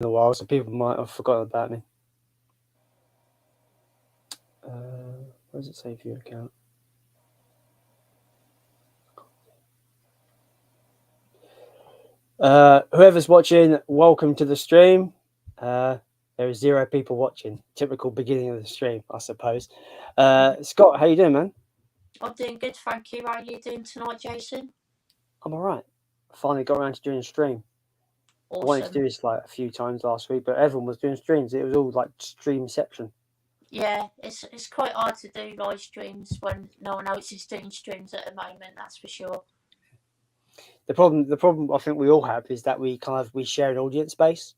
in a while, so people might have forgotten about me. Where does it say view account? Whoever's watching, welcome to the stream. There are 0 people watching. Typical beginning of the stream, I suppose. Scott, how you doing, man? I'm doing good, thank you. How are you doing tonight, Jason? I'm all right. Finally got around to doing a stream. I wanted to do Awesome. this like a few times last week, but everyone was doing streams. It was all like streamception. Yeah, it's quite hard to do live streams when no one else is doing streams at the moment. That's for sure. The problem I think we all have is that we share an audience base.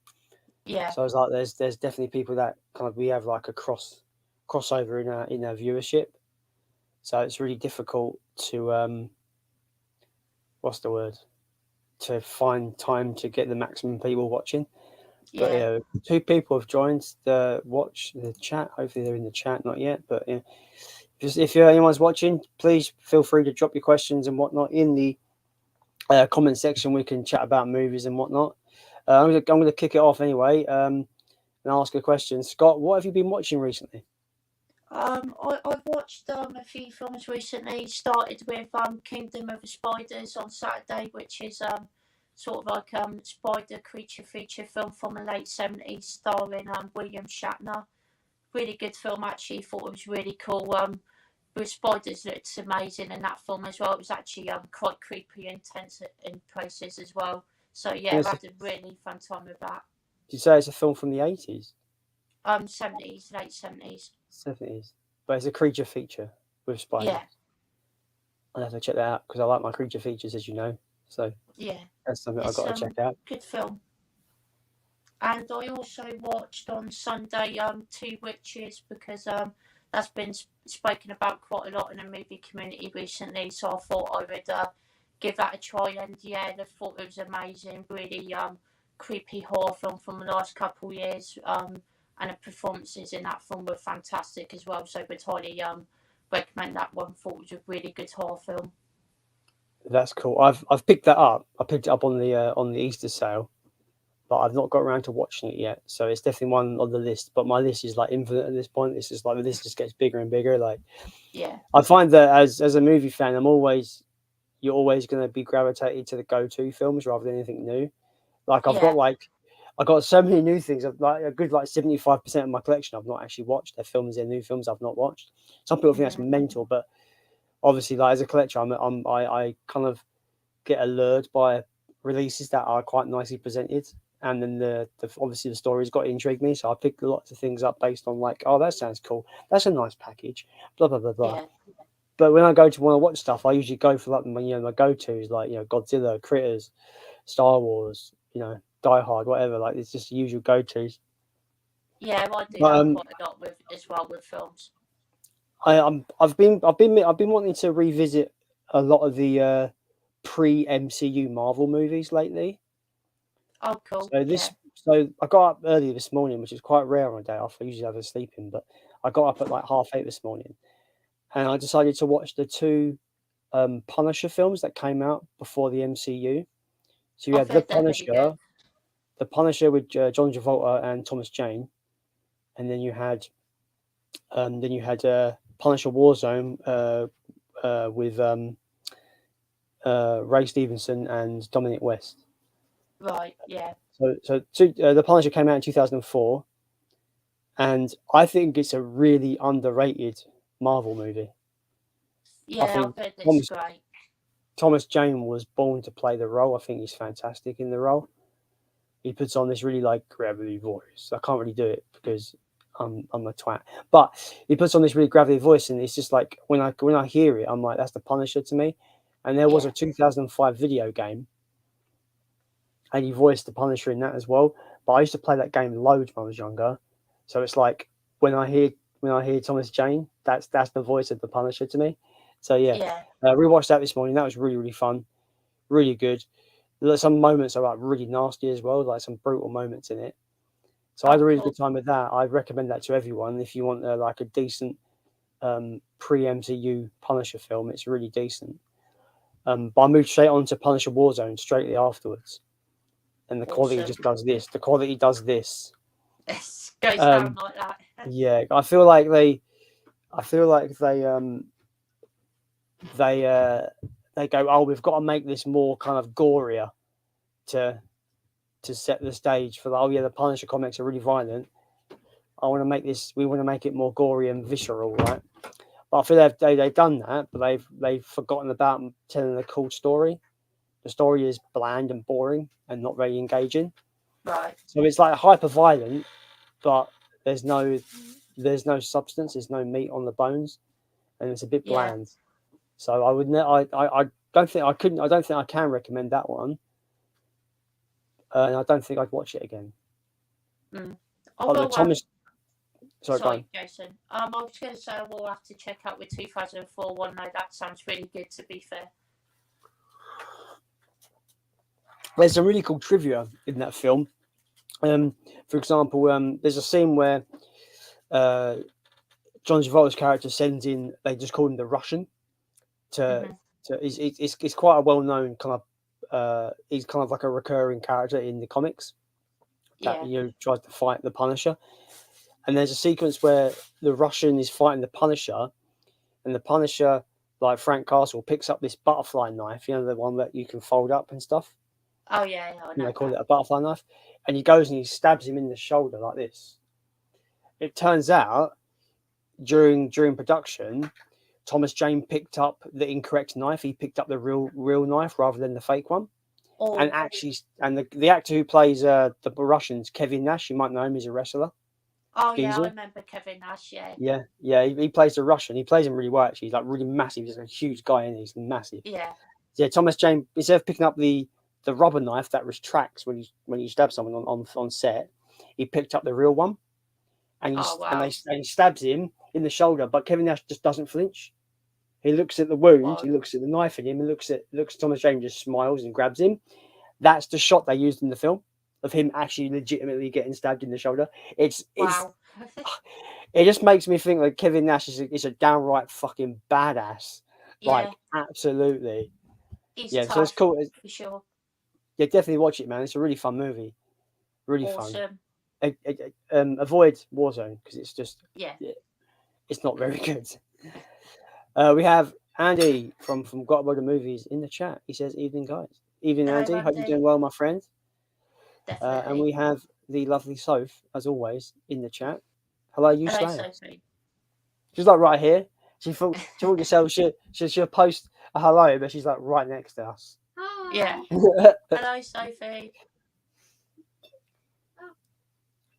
Yeah, So I was like, there's definitely people that we have like a crossover in our viewership. So it's really difficult to what's the word, to find time to get the maximum people watching. But yeah, 2 people have joined the chat. Hopefully they're in the chat, not yet. But just if anyone's watching, please feel free to drop your questions and whatnot in the comment section. We can chat about movies and whatnot. I'm gonna kick it off anyway and ask a question. Scott, what have you been watching recently? I've watched a few films recently. Started with Kingdom of the Spiders on Saturday, which is sort of like spider creature feature film from the late 70s, starring William Shatner. Really good film actually. Thought it was really cool. The spiders looked amazing in that film as well. It was actually quite creepy and intense in places as well. So yeah, Yes. I had a really fun time with that. Did you say it's a film from the 80s? 70s, late 70s. 70s, but it's a creature feature with spiders. Yeah, I'll have to check that out because I like my creature features, as you know. So yeah. that's something I've It's got to check out. good film. And I also watched on Sunday Two Witches because that's been spoken about quite a lot in the movie community recently. So I thought I would give that a try. And yeah, I thought it was amazing. Really creepy horror film from the last couple of years. And the performances in that film were fantastic as well. So would highly recommend that one. Thought it was a really good horror film. That's cool. I've picked that up. I picked it up on the Easter sale, but I've not got around to watching it yet. So it's definitely one on the list. But my list is like infinite at this point. It's just like the list just gets bigger and bigger. Like Yeah, I find that as a movie fan, you're always going to be gravitated to the go-to films rather than anything new. Like yeah, I've got so many new things. I've like a good 75% of my collection I've not actually watched. They're new films I've not watched. Some people think that's mental, but obviously, like as a collector, I kind of get allured by releases that are quite nicely presented, and then obviously the story's got to intrigue me. So I pick lots of things up based on like, oh, that sounds cool. That's a nice package. Blah blah blah blah. yeah, But when I go to want to watch stuff, I usually go for like my go tos like Godzilla, Critters, Star Wars, Die Hard, whatever. Like it's just the usual go tos. yeah. I do But that quite a lot with as well with films. I've been wanting to revisit a lot of the pre MCU Marvel movies lately. Oh, cool. So Yeah. I got up early this morning, which is quite rare on a day off. I usually have a sleeping, but I got up at like 8:30 this morning, and I decided to watch the 2 Punisher films that came out before the MCU. So you I've had heard they're really good. The Punisher with John Travolta and Thomas Jane, and then you had Punisher Warzone with Ray Stevenson and Dominic West. Right. Yeah. The Punisher came out in 2004, and I think it's a really underrated Marvel movie. I Yeah. think I've heard it's great. Thomas Jane was born to play the role. I think he's fantastic in the role. He puts on this really like gravelly voice. I can't really do it because I'm a twat, but he puts on this really gravelly voice, and it's just like when I hear it, I'm like, that's the Punisher to me. And there was Yeah. a 2005 video game, and he voiced the Punisher in that as well. But I used to play that game loads when I was younger, so it's like when I hear Thomas Jane, that's the voice of the Punisher to me. So yeah, Yeah. rewatched that this morning. That was really fun, really good. Some moments are like really nasty as well, like some brutal moments in it. So I had Oh, a really cool. good time with that. I'd recommend that to everyone if you want like a decent pre MCU Punisher film. It's really decent. But I moved straight on to Punisher Warzone straight afterwards. and the quality Awesome. just does this. The quality does this. It goes down like that. Yeah, I feel like they go, oh, we've got to make this more kind of gorier to set the stage for the Punisher comics are really violent. We want to make it more gory and visceral, right? But I feel they've done that, but they've forgotten about telling a cool story. The story is bland and boring and not very engaging. Right. So it's like hyper violent, but there's no substance, there's no meat on the bones, and it's a bit bland. So I would I don't think I can recommend that one. And I don't think I'd watch it again. Thomas. Sorry, Jason. I was going to say we'll have to check out with 2004 one. No, that sounds really good. To be fair, there's some really cool trivia in that film. For example, there's a scene where John Travolta's character sends in. They just call him the Russian. It's quite a well-known kind of. He's kind of like a recurring character in the comics. That tries to fight the Punisher. And there's a sequence where the Russian is fighting the Punisher, and the Punisher, like Frank Castle, picks up this butterfly knife, the one that you can fold up and stuff. Oh, yeah. I know they call it a butterfly knife. And he goes and he stabs him in the shoulder like this. It turns out, during production, Thomas Jane picked up the incorrect knife. He picked up the real knife rather than the fake one. Oh. And actually, the actor who plays the Russians, Kevin Nash, you might know him, he's a wrestler. Oh, yeah, I remember Kevin Nash, Yeah. He plays the Russian. He plays him really well, actually. He's like really massive. He's a huge guy, and he's massive. Yeah. Yeah, Thomas Jane, instead of picking up the rubber knife that retracts when you stab someone on set, he picked up the real one, and he stabs him in the shoulder. But Kevin Nash just doesn't flinch. He looks at the wound, he looks at the knife in him, and looks at Thomas Jane, just smiles and grabs him. That's the shot they used in the film of him actually legitimately getting stabbed in the shoulder. It just makes me think that Kevin Nash is a downright fucking badass. Yeah. Like, absolutely. He's tough, so it's cool. For sure. Yeah, definitely watch it, man. It's a really fun movie. Really awesome. Fun. Avoid Warzone because it's just it's not very good. We have Andy from Got About the Movies in the chat. He says, "Evening, guys. Evening, Andy. Hope you're doing well, my friend." And we have the lovely Soph, as always, in the chat. Hello, you Slayer. She's like right here. She thought herself she'll post a hello, but she's like right next to us. Yeah. Hello, Sophie.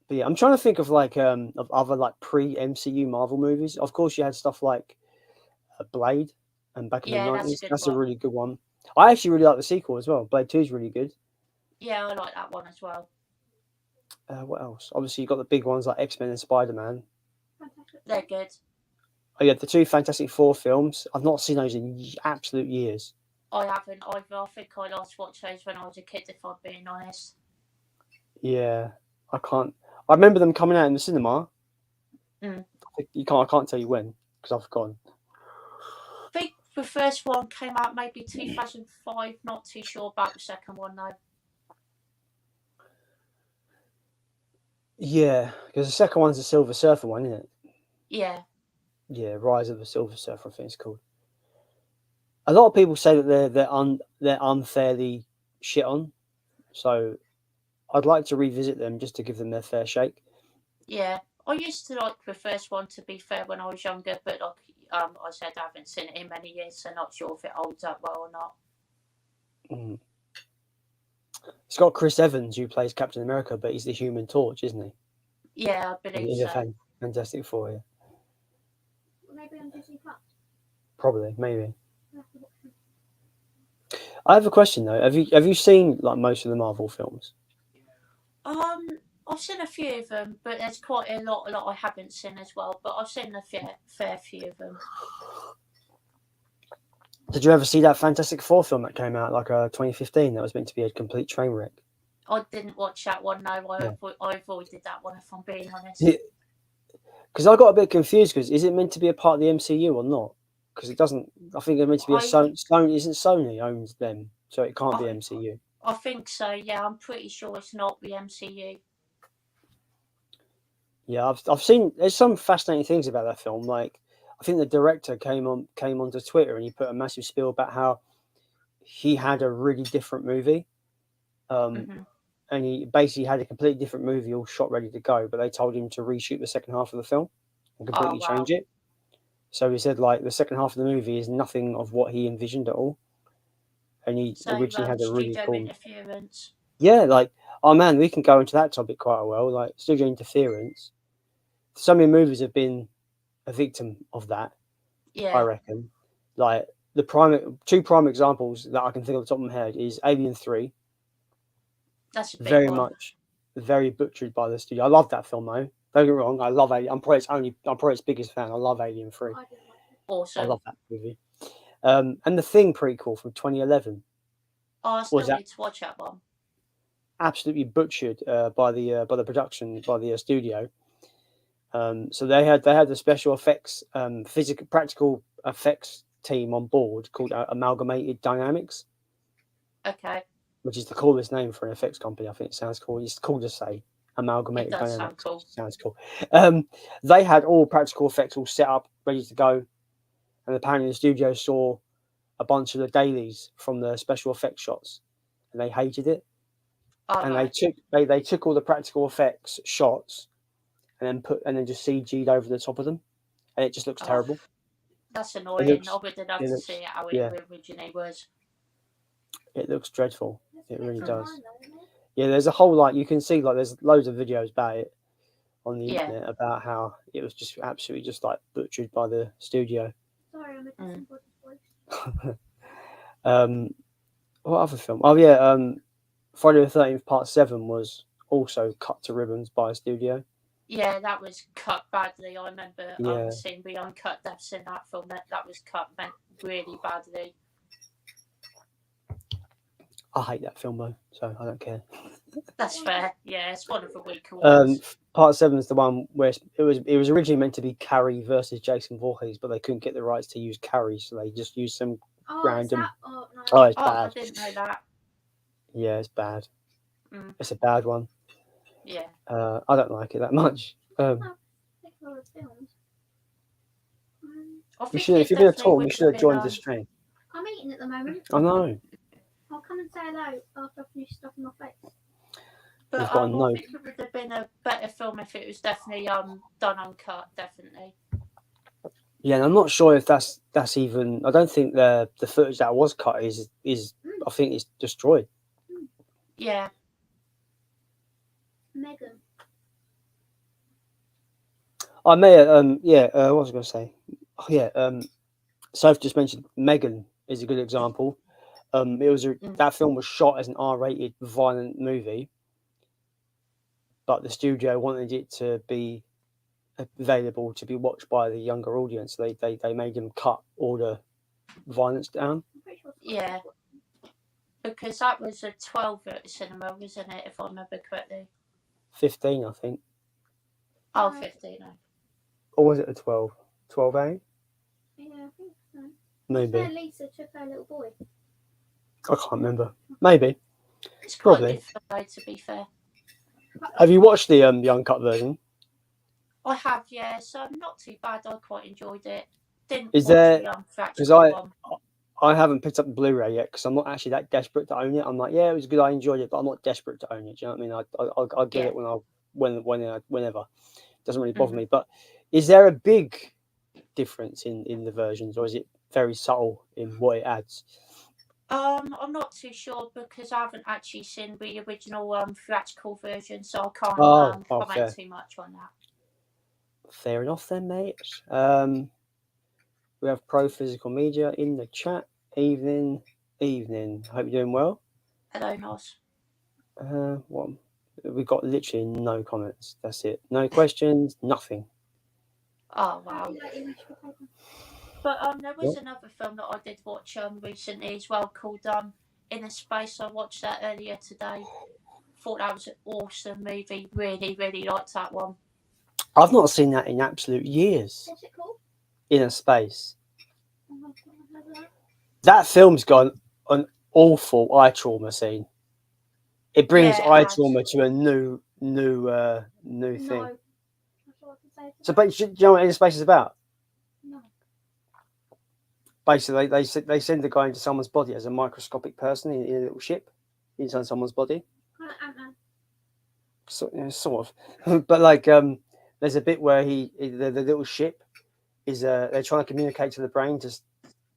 But yeah, I'm trying to think of of other like pre-MCU Marvel movies. Of course, you had stuff like Blade and back in the 90s. That's a really good one. I actually really like the sequel as well. Blade 2 is really good. Yeah, I like that one as well. What else? Obviously, you've got the big ones like X-Men and Spider-Man. They're good. Oh yeah, the two Fantastic Four films. I've not seen those in absolute years. I haven't either. I think I last watched those when I was a kid, if I'm being honest. Yeah, I can't. I remember them coming out in the cinema. I can't tell you when because I've forgotten. I think the first one came out maybe 2005. Not too sure about the second one though. Yeah, because the second one's the Silver Surfer one, isn't it? Yeah. Yeah, Rise of the Silver Surfer, I think it's called. A lot of people say that they're unfairly shit on, so I'd like to revisit them just to give them their fair shake. Yeah, I used to like the first one, to be fair, when I was younger, but like I said, I haven't seen it in many years, so not sure if it holds up well or not. It's got Chris Evans, who plays Captain America, but he's the Human Torch, isn't he? Yeah, I believe he's so. a Fantastic Four, yeah. Maybe on Disney Plus. Probably, maybe. I have a question though. Have you seen like most of the Marvel films? I've seen a few of them, but there's quite a lot I haven't seen as well. But I've seen a fair few of them. Did you ever see that Fantastic Four film that came out like 2015 that was meant to be a complete train wreck? I didn't watch that one. No, I avoided that one, if I'm being honest. Because I got a bit confused. Because is it meant to be a part of the MCU or not? Because it doesn't. I think it's meant to be a Sony. Isn't Sony owns them, so it can't be MCU. I think so. Yeah, I'm pretty sure it's not the MCU. Yeah, I've seen. There's some fascinating things about that film. Like, I think the director came onto Twitter and he put a massive spiel about how he had a really different movie, Hmm. and he basically had a completely different movie all shot ready to go, but they told him to reshoot the second half of the film and Oh completely wow! change it. So he said like the second half of the movie is nothing of what he envisioned at all, and he So originally had a really studio cool. interference. Yeah, like, oh man, we can go into that topic quite well. Like studio interference. So many movies have been a victim of that. I Yeah, reckon. Like two prime examples that I can think of off the top of my head is Alien 3, that's a big very one. much, very butchered by the studio. I love that film though. Don't get me wrong, I love Alien. I'm probably its biggest fan. I love Alien 3. I didn't like it. I Awesome. love that movie. And the Thing prequel from 2011 Oh, I was still that need to watch that one. absolutely butchered by the production by the studio. So they had the special effects, physical practical effects team on board called Amalgamated Dynamics, Okay, which is the coolest name for an effects company. I think it sounds cool. It's cool to say. it Amalgamated does sound Dynamics cool. sounds cool. They had all practical effects all set up, ready to go, and apparently the studio saw a bunch of the dailies from the special effects shots, and they hated it. All And right. they took all the practical effects shots and then just CG'd over the top of them, and it just looks Oh, terrible. that's It annoying. looks I would have loved it to looks see it how yeah, it originally was. it looks dreadful. That's It really fixed does. online though, isn't it? Yeah, there's a whole you can see there's loads of videos about it on the Yeah. internet about how it was just absolutely just like butchered by the studio. Sorry, I'm a Mm. disembodied voice. What other film? Oh yeah, Friday the 13th Part 7 was also cut to ribbons by a studio. Yeah, that was cut badly. I remember Yeah. seeing the uncut depths in that film. That was cut really badly. I hate that film though, so I don't care. That's fair. Yeah, it's one of the weaker ones. Part 7 is the one where it was originally meant to be Carrie versus Jason Voorhees, but they couldn't get the rights to use Carrie, so they just used some Oh, random. Is that? Oh, no. Oh, it's Oh, bad. I didn't know that. Yeah, it's bad. Mm. It's a bad one. Yeah. I don't like it that much. Take a lot of films. I You think should, it if you've been at definitely all, would you have should have been, joined the stream. I'm eating at the moment. I know. I'll come and say hello after I finish stuffing my face. But You've got a I note. think it would have been a better film if it was definitely done uncut. Definitely. Yeah, and I'm not sure if that's even. I don't think the footage that was cut is. I think it's destroyed. Yeah. Megan. I may. What was I going to say? Oh, yeah. Soph just mentioned Megan is a good example. That film was shot as an R-rated violent movie, but the studio wanted it to be available to be watched by the younger audience. They made them cut all the violence down. I'm pretty sure. Yeah. Because that was a 12 at cinema, wasn't it? If I remember correctly. 15, I think. Oh, 15. No. Or was it a 12? 12A? Yeah, I think so. Maybe. Where Lisa took her little boy. I can't remember. Maybe. It's quite Probably. a good film, though, to be fair. Have you watched the uncut version? I have, yeah. So not too bad. I quite enjoyed it. Didn't Is watch there- the because theatrical one. I haven't picked up the Blu-ray yet because I'm not actually that desperate to own it. I'm like, yeah, it was good. I enjoyed it, but I'm not desperate to own it. Do you know what I mean? I'll get it whenever. It doesn't really bother me. But is there a big difference in the versions, or is it very subtle in what it adds? I'm not too sure because I haven't actually seen the original theatrical version, so I can't comment fair. too much on that. Fair enough then, mate. We have Pro Physical Media in the chat. Evening. Hope you're doing well. Hello, Nos. What? We've got literally no comments. That's it. No questions. Nothing. Oh, wow. Like English for paper. But there was another film that I did watch recently as well called Inner Space. I watched that earlier today. Thought that was an awesome movie. Really, really liked that one. I've not seen that in absolute years. What's it called? Inner Space. Oh, I've never heard of that. That film's got an awful eye trauma scene. It brings Yeah, it eye has. trauma to a new thing. No. That's what I can say. So, but do you know what Inner Space is about? No. Basically, they send the guy into someone's body as a microscopic person in a little ship inside someone's body. Kind of Ant-Man. Sort of. But like, there's a bit where the little ship is they're trying to communicate to the brain, just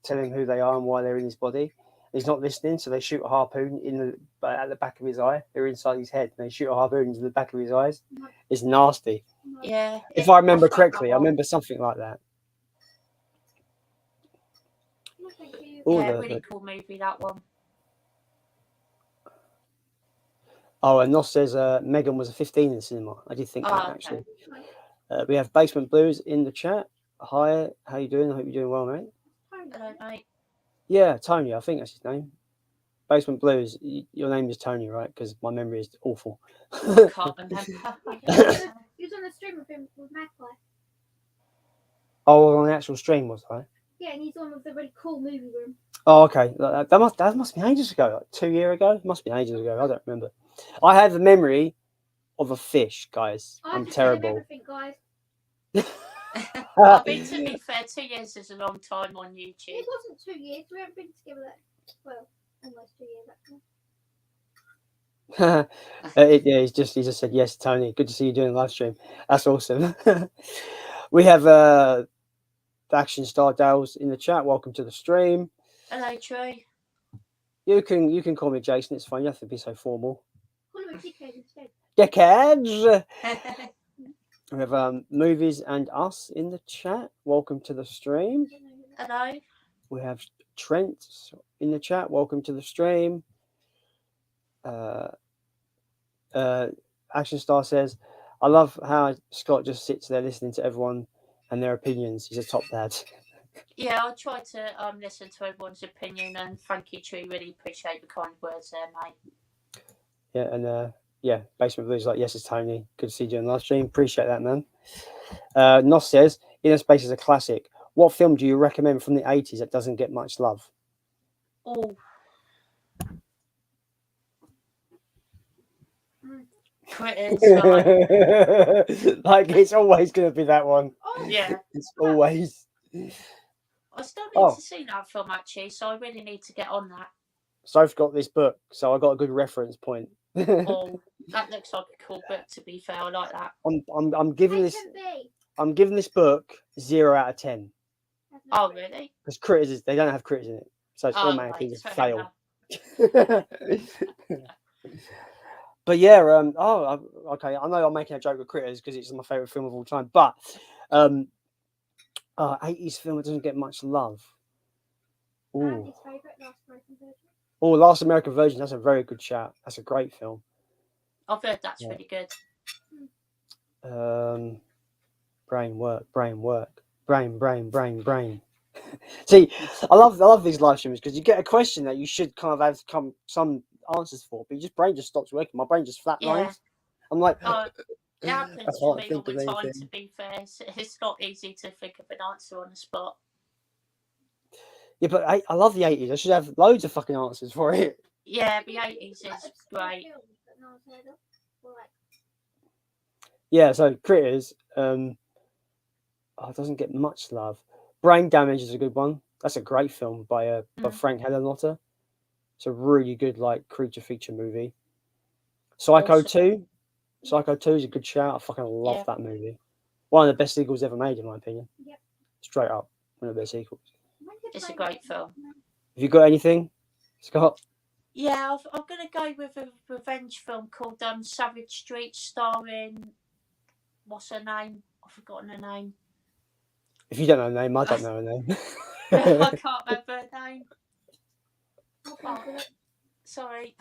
tell him who they are and why they're in his body. He's not listening, so they shoot a harpoon at the back of his eye. They're inside his head, and they shoot a harpoon into the back of his eyes. No. It's nasty. No. Yeah. If I remember I've got correctly, that I one. remember something like that. No, thank you. Oh, Yeah, really cool movie, that one. Oh, and Nos says Megan was a 15 in the cinema. I did think that, Oh, actually. okay. We have Basement Blues in the chat. Hi, how you doing? I hope you're doing well, mate. Hello, mate. Yeah, Tony, I think that's his name. Basement Blues, your name is Tony, right? Because my memory is awful. I can't remember. He was on the stream with him with Magpie. Oh, on the actual stream, was I? Yeah, and he's on with the really cool movie room. Oh, okay. That must have been ages ago, like 2 years ago. It must have been ages ago. I don't remember. I have the memory of a fish, guys. I'm just tell him terrible. everything, guys. I mean, to be fair, 2 years is a long time on YouTube. It wasn't 2 years. We haven't been together that well, almost 2 years actually. Yeah, he just said yes, Tony. Good to see you doing a live stream. That's awesome. We have the Action Star Dales in the chat. Welcome to the stream. Hello, Trey. You can call me Jason. It's fine. You have to be so formal. Call him a dickhead instead. Dickheads. We have Movies and Us in the chat. Welcome to the stream. Hello. We have Trent in the chat. Welcome to the stream. Action Star says, I love how Scott just sits there listening to everyone and their opinions. He's a top dad. Yeah, I try to listen to everyone's opinion, and thank you, Tree. Really appreciate the kind words there, mate. Yeah, and yeah, Basement Blues like, yes, it's Tony. Good to see you doing the live stream. Appreciate that, man. Nos says, Inner Space is a classic. What film do you recommend from the 80s that doesn't get much love? Oh. Critters. Like, it's always going to be that one. Oh, Yeah. It's always. I still need to see that film, actually, so I really need to get on that. Soph got this book, so I got a good reference point. Oh, that looks like a cool book, to be fair. I like that. I'm giving this book 0 out of 10. Oh, really? Because critters, they don't have critters in it, so it's automatically right, just fair fail. But yeah, okay. I know I'm making a joke with critters because it's my favorite film of all time. But 80s film that doesn't get much love. Ooh. Last American Virgin. That's a very good shout. That's a great film. I've heard that's really good. Brain work. Brain. See, I love these live streams because you get a question that you should kind of have some answers for, but your brain just stops working. My brain just flatlines. Yeah. I'm like, it happens for me all the time, to be fair. It's not easy to think of an answer on the spot. Yeah, but I love the 80s. I should have loads of fucking answers for it. Yeah, the 80s is great. Yeah, so Critters, it doesn't get much love. Brain Damage is a good one. That's a great film by Frank Helenotter. It's a really good creature feature movie. Psycho 2. Psycho 2 is a good shout. I fucking love that movie. One of the best sequels ever made, in my opinion. Yep. Straight up, one of the best sequels. It's a great film. Have you got anything, Scott? Yeah, I'm going to go with a revenge film called Savage Street, starring, what's her name? I've forgotten her name. If you don't know her name, I don't know her name. I can't remember her name. Oh, sorry.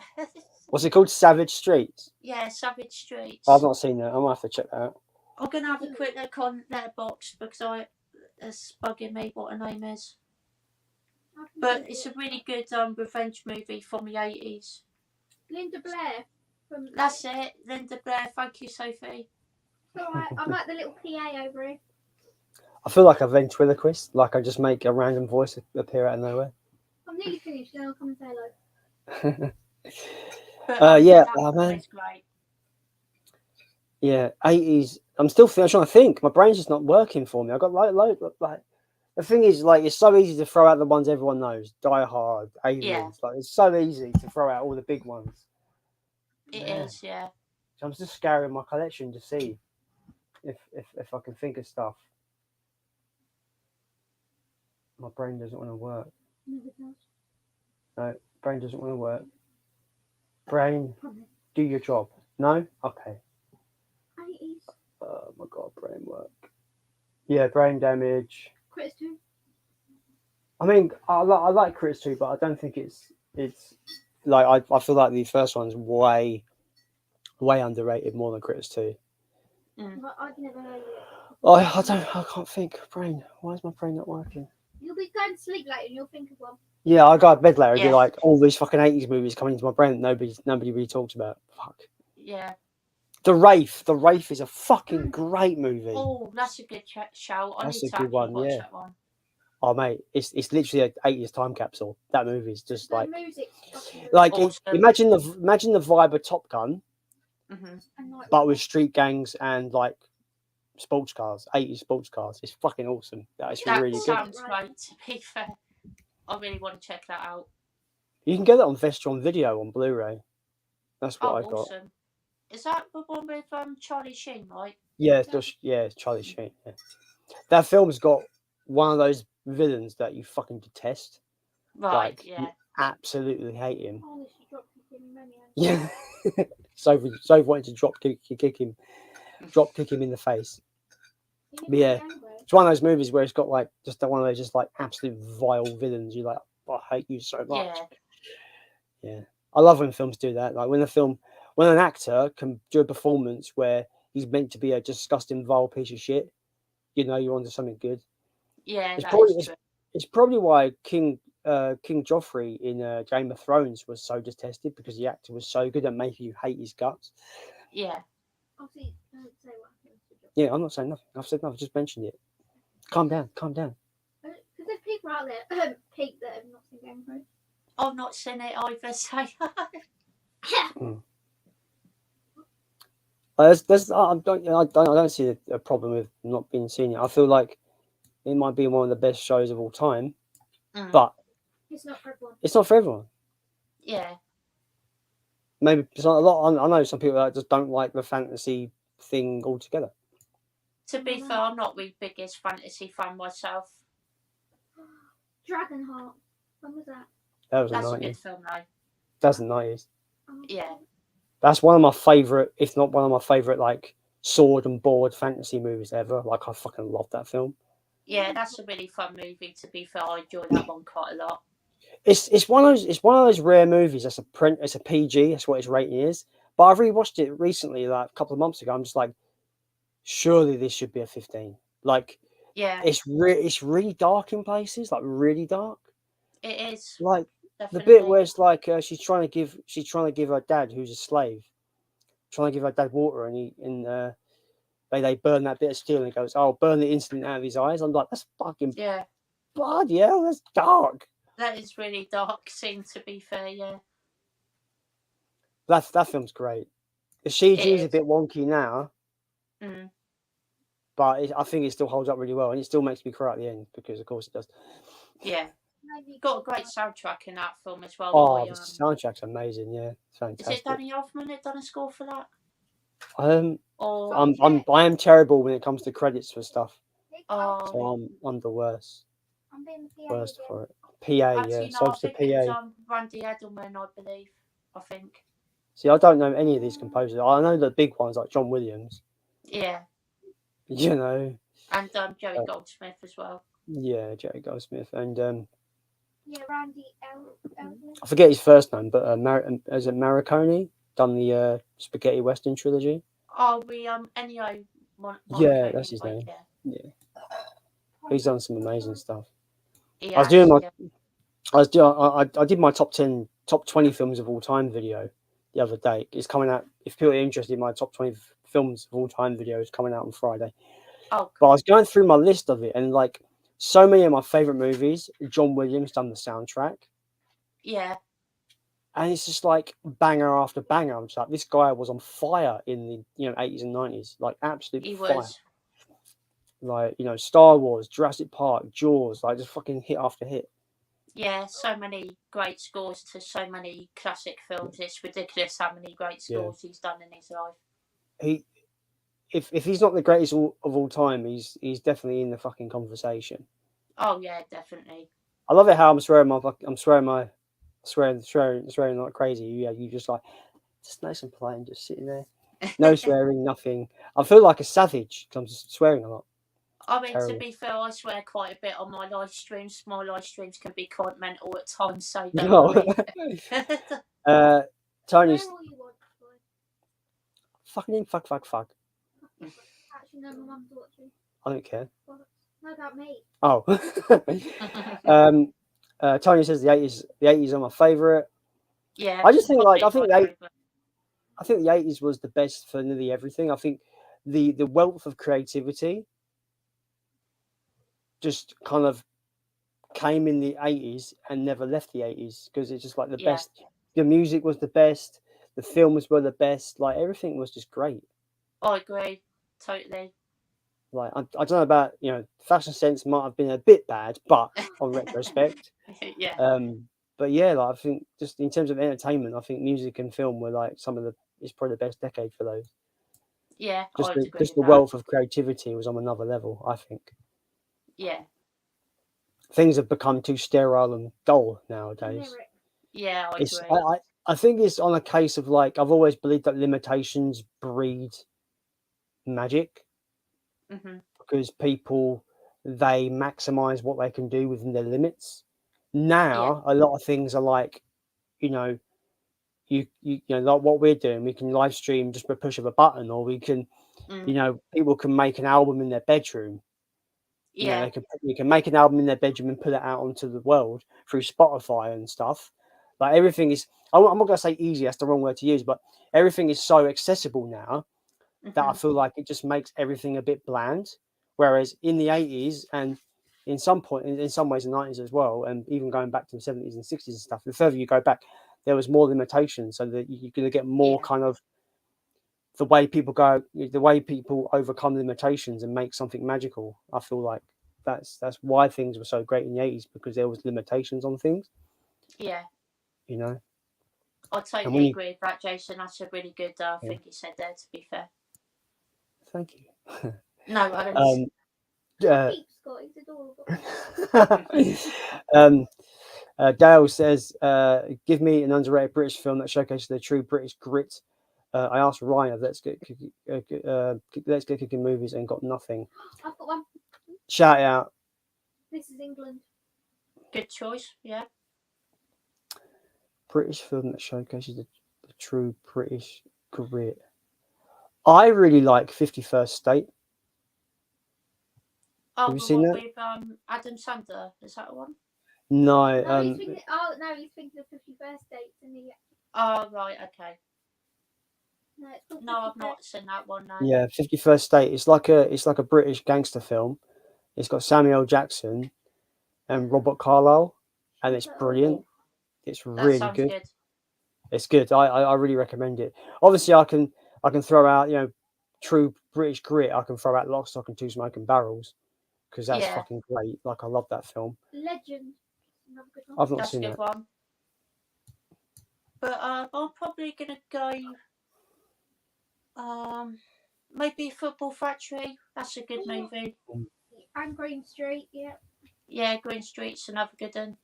What's it called? Savage Streets? Yeah, Savage Streets. I've not seen that. I might have to check that out. I'm going to have a quick look on Letterboxd because it's bugging me what her name is. But it's a really good revenge movie from the 80s. Linda Blair. That's it, Linda Blair. Thank you, Sophie. Alright, I'm like the little PA over here. I feel like a ventriloquist. Like I just make a random voice appear out of nowhere. I'm nearly finished, now I'll come and say hello. But Yeah, that oh, film man. is great. Yeah, 80s. I'm still I'm trying to think. My brain's just not working for me. I got like the thing is, like, it's so easy to throw out the ones everyone knows. Die Hard, Aliens. Like, it's so easy to throw out all the big ones. It Man. is, yeah. So I'm just scouring my collection to see if I can think of stuff. My brain doesn't want to work. Never does. No, brain doesn't want to work. Brain, do your job. No? Okay. 80s. Oh my god, brain work. Yeah, brain damage. Critters 2. I mean, I like Critters 2, but I don't think it's like I feel like the first one's way underrated more than Critters 2. I've never heard of it. I can't think. Brain. Why is my brain not working? You'll be going to sleep later and you'll think of one. Yeah, I got to bed later. It'd be Yeah. like all these fucking 80s movies coming into my brain that nobody really talks about. Fuck. Yeah. The Wraith. The Wraith is a fucking great movie. Oh, that's a good shout. I That's need a to good actually one, watch yeah. that one. Oh mate, it's literally an 80s time capsule. That movie is just The like music's fucking Awesome. imagine the vibe of Top Gun, Mhm. but with street gangs and like sports cars, 80s sports cars. It's fucking awesome. That is That really good. sounds great, to be fair. I really want to check that out. You can get that on Vestron Video on Blu-ray. That's what Oh, I got. awesome. Is that the one with Charlie Sheen, right? Yeah, it's Charlie Sheen. Yeah. That film's got one of those villains that you fucking detest. Right, Like, yeah. you absolutely hate him. Oh, she dropped it in many. Yeah. so wanted to drop kick him in the face. But yeah, it's one of those movies where it's got like just one of those just like absolute vile villains. You're like, I hate you so much. Yeah. I love when films do that. Like when an actor can do a performance where he's meant to be a disgusting, vile piece of shit, you know you're onto something good. Yeah, It's probably why King Joffrey in Game of Thrones was so detested, because the actor was so good at making you hate his guts. Yeah. Obviously, don't say what happens to Joffrey. Yeah, I'm not saying nothing. I've said nothing. I've just mentioned it. Calm down. Because there's people out there, Pete, that have not seen Game of Thrones. I've not seen it either, so. I don't see a problem with not being seen it. I feel like it might be one of the best shows of all time, but it's not for everyone. It's not for everyone. Yeah. Maybe it's not a lot. I know some people that just don't like the fantasy thing altogether. To be fair, I'm not the biggest fantasy fan myself. Dragonheart. When was that? That's a good film, though. That's the 90s. Yeah. That's one of my favourite, if not one of my favourite, like sword and board fantasy movies ever. Like I fucking love that film. Yeah, that's a really fun movie. To be fair, I enjoy that one quite a lot. It's one of those rare movies that's it's a PG. That's what its rating is. But I've rewatched it recently, like a couple of months ago. I'm just like, surely this should be a 15. Like, yeah, it's really dark in places, like really dark. It is. Like definitely. The bit where it's like she's trying to give her dad, who's a slave, trying to give her dad water, and they burn that bit of steel, and he goes, "Oh, burn the instant out of his eyes." I'm like, that's fucking bloody hell, that's dark. That is really dark scene, to be fair, yeah. That film's great. The CG is a bit wonky now, but I think it still holds up really well, and it still makes me cry at the end, because of course it does. Yeah. Got a great soundtrack in that film as well. Oh, the soundtrack's amazing. Yeah, it's fantastic. Is it Danny Elfman that done a score for that? I am terrible when it comes to credits for stuff. Oh. So I'm the worst. I'm being the worst PA for it. PA, actually, yeah. No, So I it's the think it PA. was Randy Edelman, I believe. I think. See, I don't know any of these composers. I know the big ones like John Williams. Yeah. You know. And Jerry Goldsmith as well. Yeah, Jerry Goldsmith, and yeah, Randy Edelman. I forget his first name, but is it Morricone done the spaghetti western trilogy? Oh, Ennio Morricone. Yeah, that's his name. Yeah. He's done some amazing stuff. I did my top 20 films of all time video the other day. It's coming out. If people are interested, my top 20 films of all time video is coming out on Friday. Oh, cool. But I was going through my list of it, and like so many of my favorite movies, John Williams done the soundtrack. Yeah. and it's just like banger after banger. I'm just like, this guy was on fire in the 80s and 90s, like absolute He fire. was. Like Star Wars, Jurassic Park, Jaws, like just fucking hit after hit. Yeah, so many great scores to so many classic films. It's ridiculous how many great scores he's done in his life. If he's not the greatest of all time, he's definitely in the fucking conversation. Oh yeah, definitely. I love it how I'm swearing like crazy. Yeah, you just like just nice and polite, just sitting there, no swearing, nothing. I feel like a savage because I'm just swearing a lot. I mean, Terrible. to be fair, I swear quite a bit on my live streams. My live streams can be quite mental at times, so don't worry. Tony's Swear all you want, boy. fucking fuck. Actually, no, my mum's watching. I don't care. What? No, about me. Oh. Tony says the 80s are my favourite. Yeah. I just think probably I think my the favourite. 80s was the best for nearly everything. I think the wealth of creativity just kind of came in the 80s and never left the 80s because it's just like the best. The music was the best. The films were the best. Like everything was just great. I agree. Totally. Like I don't know about fashion sense might have been a bit bad, but on retrospect, Yeah. But yeah, like I think just in terms of entertainment, I think music and film were like it's probably the best decade for those. Yeah, Just I would agree just the with that. wealth of creativity was on another level. I think Yeah. things have become too sterile and dull nowadays. Lyric. Yeah, I It's agree. I think it's on a case of like I've always believed that limitations breed magic Hmm. because people they maximize what they can do within their limits. Now a lot of things are like, you know like what we're doing. We can live stream just by push of a button, or we can, people can make an album in their bedroom. Yeah. You can make an album in their bedroom and put it out onto the world through Spotify and stuff. Like everything is, I'm not going to say easy, that's the wrong word to use, but everything is so accessible now that I Mhm. feel like it just makes everything a bit bland. Whereas in the 80s and in some ways the 90s as well, and even going back to the 70s and 60s and stuff, the further you go back, there was more limitations, so that you're going to get more kind of the way people overcome limitations and make something magical. I feel like that's why things were so great in the 80s, because there was limitations on things. Yeah. And I when totally you, agree with that, Jason. That's a really good thing you said there, to be fair. thank you. No worries. Keep Scott, he's adorable. Dale says, give me an underrated British film that showcases the true British grit. I asked Ryan, let's get cooking movies, and got nothing. I've got one. Shout out. This is England. Good choice, yeah. British film that showcases the true British grit. I really like 51st State. Oh, Have you seen that? With Adam Sandler, is that one? No. No, he's thinking of 51st Dates and the. Oh right, okay. No, it's called No, I've not seen that one. No. Yeah, 51st State. It's like a British gangster film. It's got Samuel Jackson and Robert Carlyle, and it's brilliant. It's That really sounds good. good. It's good. I really recommend it. Obviously, I can throw out true British grit. I can throw out Lock, Stock and Two Smoking Barrels, because that's fucking great. Like I love that film. Legend. Another good one. I've not That's seen a good that. one. But I'm probably gonna go. Maybe Football Factory. That's a good movie. And Green Street, yeah. Yeah, Green Street's another good one.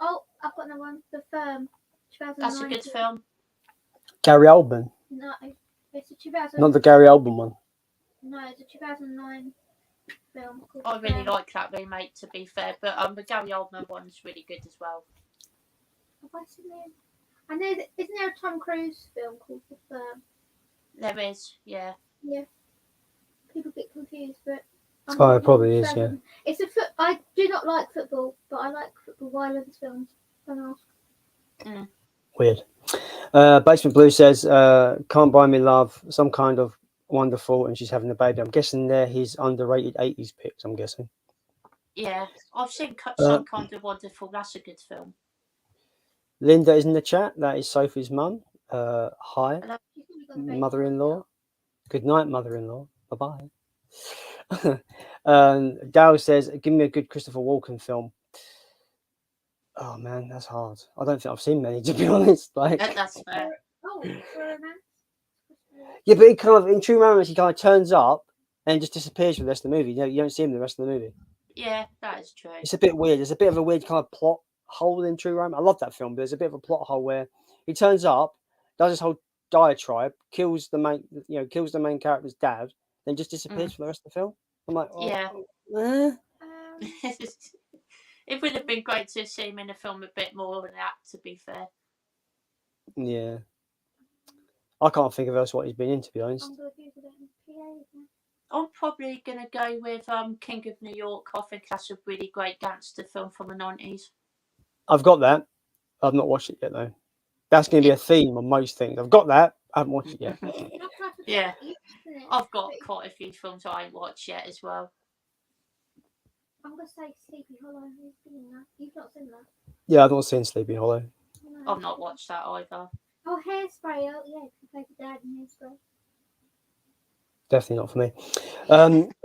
Oh, I've got another one. The Firm. 2009. That's a good film. Gary Oldman. No, it's a 2000. Not the Gary Oldman one. No, it's a 2009 film. I really like that remake, to be fair, but the Gary Oldman one's really good as well. Have I seen it? I know. Isn't there a Tom Cruise film called The Firm? There is, yeah. Yeah. People get confused, but. It probably is, yeah. It's I do not like football, but I like football violence films. Don't ask. Weird. Basement Blue says, "Can't Buy Me Love," Some Kind of Wonderful, and she's having a baby. I'm guessing they're his underrated 80s picks. I'm guessing. Yeah, I've seen Some Kind of Wonderful. That's a good film. Linda is in the chat. That is Sophie's mum. Hi, Hello. She's probably got a baby mother-in-law. Good night, mother-in-law. Bye-bye. Dal says, give me a good Christopher Walken film. Oh man, that's hard. I don't think I've seen many, to be honest. Like, That's fair. Oh, romance. yeah, but he kind of, in true romance, he kind of turns up and just disappears for the rest of the movie. You don't see him the rest of the movie. Yeah, that is true. It's a bit weird. There's a bit of a weird kind of plot hole in True Romance. I love that film, but there's a bit of a plot hole where he turns up, does his whole diatribe, kills the main character's dad, then just disappears for the rest of the film. I'm like, oh, Yeah. eh. It would have been great to see him in a film a bit more than that, to be fair. Yeah. I can't think of else what he's been in, to be honest. I'm gonna Google it in PA, isn't it? I'm probably going to go with King of New York. I think that's a really great gangster film from the 90s. I've got that. I've not watched it yet, though. That's going to be a theme on most things. I've got that. I haven't watched it yet. Yeah. Isn't it? I've got quite a few films I ain't watched yet as well. I'm gonna say Sleepy Hollow. Who's been in that? You've not seen that? Yeah, I've not seen Sleepy Hollow. No. I've not watched that either. Oh, Hairspray. Oh, yeah, he played the dad in Hairspray. Definitely not for me.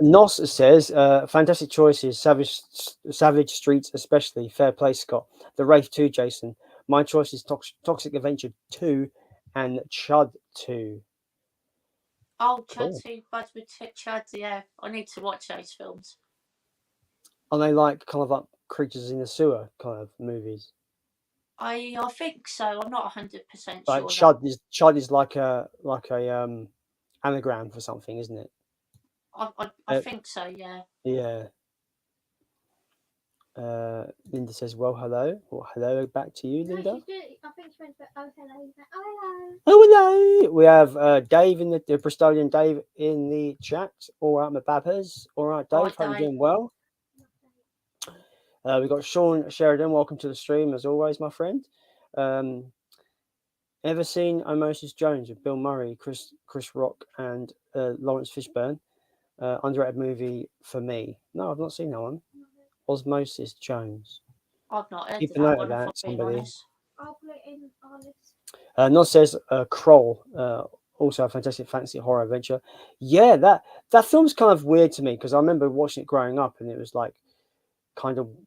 Nos says, fantastic choices. Savage Streets, especially. Fair play, Scott. The Wraith 2, Jason. My choice is Toxic Adventure 2 and Chud 2. Oh, Cool. Chud 2, Buds with Chud, yeah. I need to watch those films. Are they like kind of like creatures in the sewer kind of movies? I think so. I'm not 100% sure. Like Chud is like a anagram for something, isn't it? I think so, yeah. Yeah. Linda says, well, hello. Well, hello back to you, Linda. No, I think she went to oh, hello. Oh, hello. Oh, hello. We have Dave in the Bristolian Dave in the chat. All right, my babbers. All right, Dave. Hope you're doing well. We've got Sean Sheridan. Welcome to the stream, as always, my friend. Ever seen Osmosis Jones with Bill Murray, Chris Rock, and Lawrence Fishburne? Underrated movie for me. No, I've not seen that one. Osmosis Jones. I've not heard Keep of a note that of one, that, if I'm being somebody. honest. I'll put it in our list. Nos says Kroll, also a fantastic fantasy horror adventure. Yeah, that film's kind of weird to me because I remember watching it growing up and it was like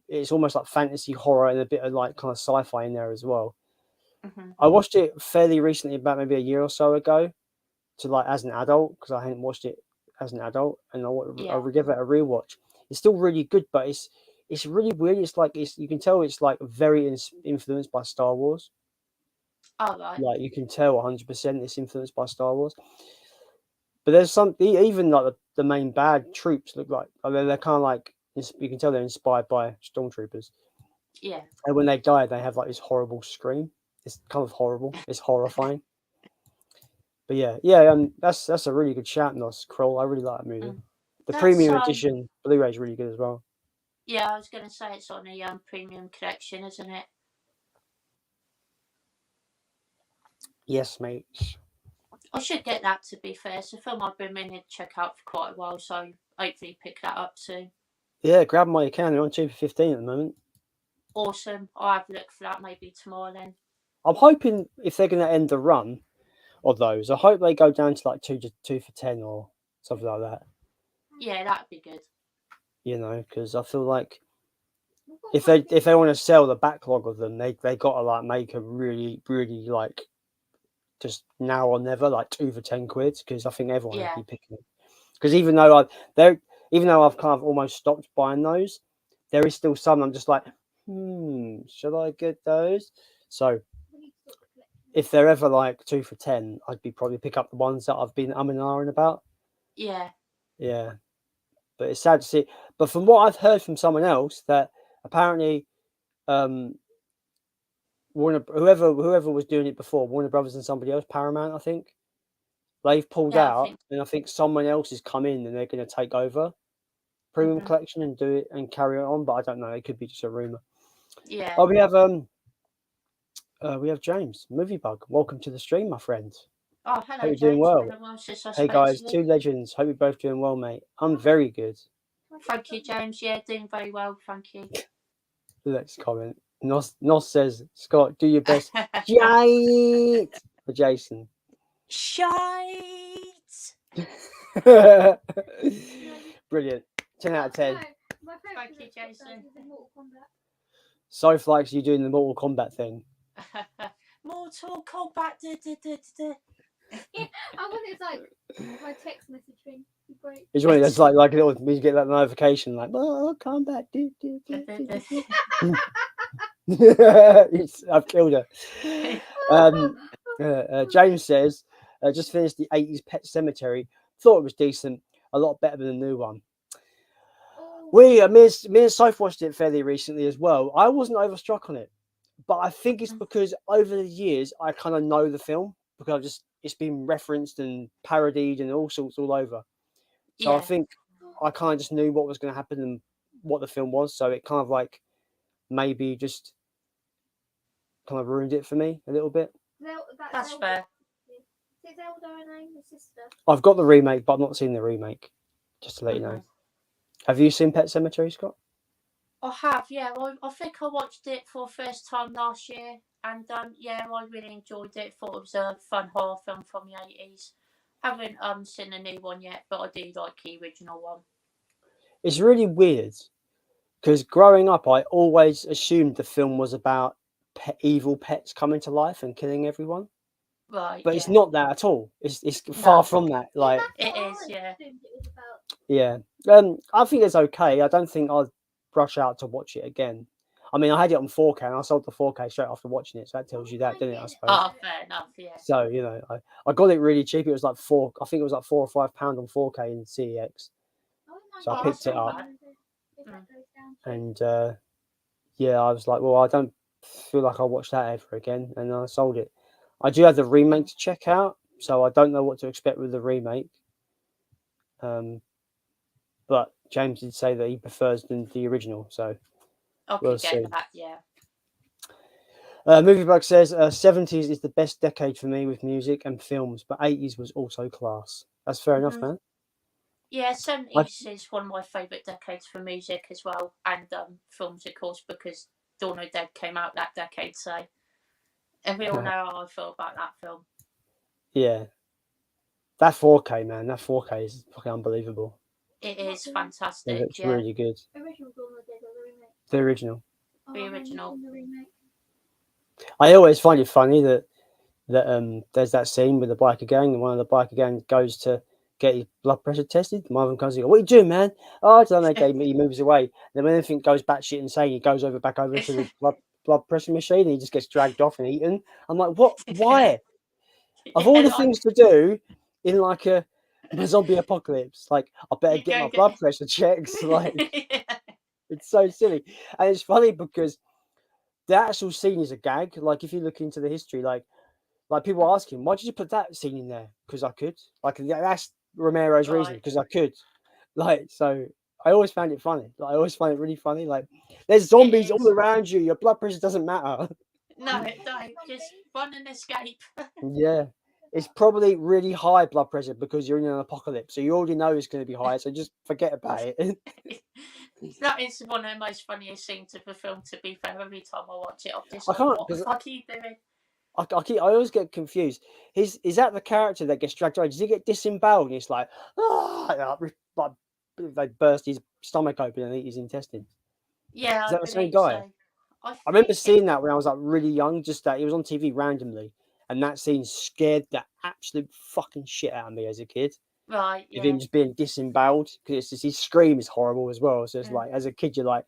it's almost like fantasy horror and a bit of like kind of sci-fi in there as well. Mm-hmm. I watched it fairly recently, about maybe a year or so ago, to like as an adult because I hadn't watched it as an adult, and I'll give it a rewatch. It's still really good, but it's really weird. It's like you can tell it's like very influenced by Star Wars. Oh, right. Like you can tell 100% it's influenced by Star Wars. But there's some even like the main bad troops look like they're kind of like you can tell they're inspired by stormtroopers. Yeah. And when they die, they have like this horrible scream. It's kind of horrible. It's horrifying. But yeah, that's a really good shout, Nos Kroll. I really like that movie. The premium edition Blu-ray is really good as well. Yeah, I was going to say it's on the premium collection, isn't it? Yes, mate. I should get that, to be fair. It's a film I've been meaning to check out for quite a while, so hopefully pick that up soon. Yeah, grab them while you can. They're on 2 for $15 at the moment. Awesome. I'll have a look for that maybe tomorrow then. I'm hoping if they're going to end the run of those, I hope they go down to like 2 for $10 or something like that. Yeah, that'd be good. You know, because I feel like if they want to sell the backlog of them, they got to like make a really like just now or never, like 2 for £10, because I think everyone will be picking it. Because even though I've kind of almost stopped buying those, there is still some I'm just like, should I get those? So if they're ever like 2 for $10, I'd probably pick up the ones that I've been umming and ahhing about. Yeah. Yeah. But it's sad to see. But from what I've heard from someone else, that apparently whoever was doing it before, Warner Brothers and somebody else, Paramount, I think, they've pulled out, and I think someone else has come in and they're going to take over premium collection and do it and carry it on. But I don't know. It could be just a rumor. Yeah. Oh, we have James, Movie Bug. Welcome to the stream, my friend. Oh, hello, hope you're doing well. Hey guys, two legends. Hope you're both doing well, mate. I'm very good. Thank you, James. Yeah, doing very well. Thank you. The next comment. Nos says, Scott, do your best. Giant for Jason. Shite. Brilliant. 10 out of 10. No, my favourite Thank you, thing that Scott Jason. does is in Mortal Kombat. Soph likes you doing the Mortal Kombat thing. Mortal Kombat. I want it's like my text message thing. Great. It's really, it's like a little, you get that notification like, Mortal Kombat. I've killed her. James says, just finished the 80s Pet Cemetery. Thought it was decent. A lot better than the new one. Me and Soph watched it fairly recently as well. I wasn't overstruck on it, but I think it's because over the years I kind of know the film because it's been referenced and parodied and all sorts all over. So I think I kind of just knew what was going to happen and what the film was. So it kind of like maybe just kind of ruined it for me a little bit. That's fair. Is Zelda her name, the sister? I've got the remake, but I've not seen the remake. Just to let you know. Have you seen Pet Sematary, Scott? I have, yeah. I think I watched it for the first time last year, and yeah, I really enjoyed it. Thought it was a fun horror film from the 80s. Haven't seen the new one yet, but I do like the original one. It's really weird because growing up, I always assumed the film was about evil pets coming to life and killing everyone. Right, but it's not that at all. It's far from that. Like it is, yeah. Yeah. I think it's okay. I don't think I'd rush out to watch it again. I mean, I had it on 4K and I sold the 4K straight after watching it, so that tells you that, doesn't it? I suppose. Oh, fair enough, yeah. So you know, I got it really cheap. It was like I think it was like £4 or £5 on 4K in CEX. So I picked it up, and yeah, I was like, well, I don't feel like I'll watch that ever again, and I sold it. I do have the remake to check out, so I don't know what to expect with the remake. But James did say that he prefers the original, so we'll see. That, yeah. Moviebug says 70s is the best decade for me with music and films, but 80s was also class. That's fair enough, man. Yeah, 70s is one of my favourite decades for music as well, and films, of course, because Dawn of the Dead came out that decade, so and we all know how I feel about that film. Yeah. That 4K, man, that 4K is fucking unbelievable. It is fantastic. It looks really good. Original Dawn of the Dead or the remake? The original. The original. The remake. I always find it funny that there's that scene with the biker gang, and one of the biker gang goes to get his blood pressure tested. One of them comes and goes, "What are you doing, man?" "Oh, I don't know." He moves away. And then when anything goes batshit insane, he goes back over to the blood pressure machine, and he just gets dragged off and eaten. I'm like, what? Why? Of all the things to do in like a zombie apocalypse, like I better get my blood pressure checked. Like it's so silly, and it's funny because the actual scene is a gag. Like if you look into the history, like people ask him, why did you put that scene in there? Because I could. Like that's Romero's reason, because I could. Like, so I always found it funny. Like I always find it really funny. Like there's zombies all around you. Your blood pressure doesn't matter. No, it don't. Just run and escape. Yeah. It's probably really high blood pressure because you're in an apocalypse. So you already know it's going to be high. So just forget about it. That is one of the most funniest scenes of the film, to be fair. Every time I watch it, I'm just I can't, what the fuck are you doing? I always get confused. Is that the character that gets dragged away? Does he get disemboweled? And it's like, like they burst his stomach open and eat his intestines. Yeah, is that the same guy? I remember seeing that when I was like really young. Just that it was on TV randomly, and that scene scared the absolute fucking shit out of me as a kid. Right, of him just being disemboweled, because his scream is horrible as well. So it's like, as a kid, you're like,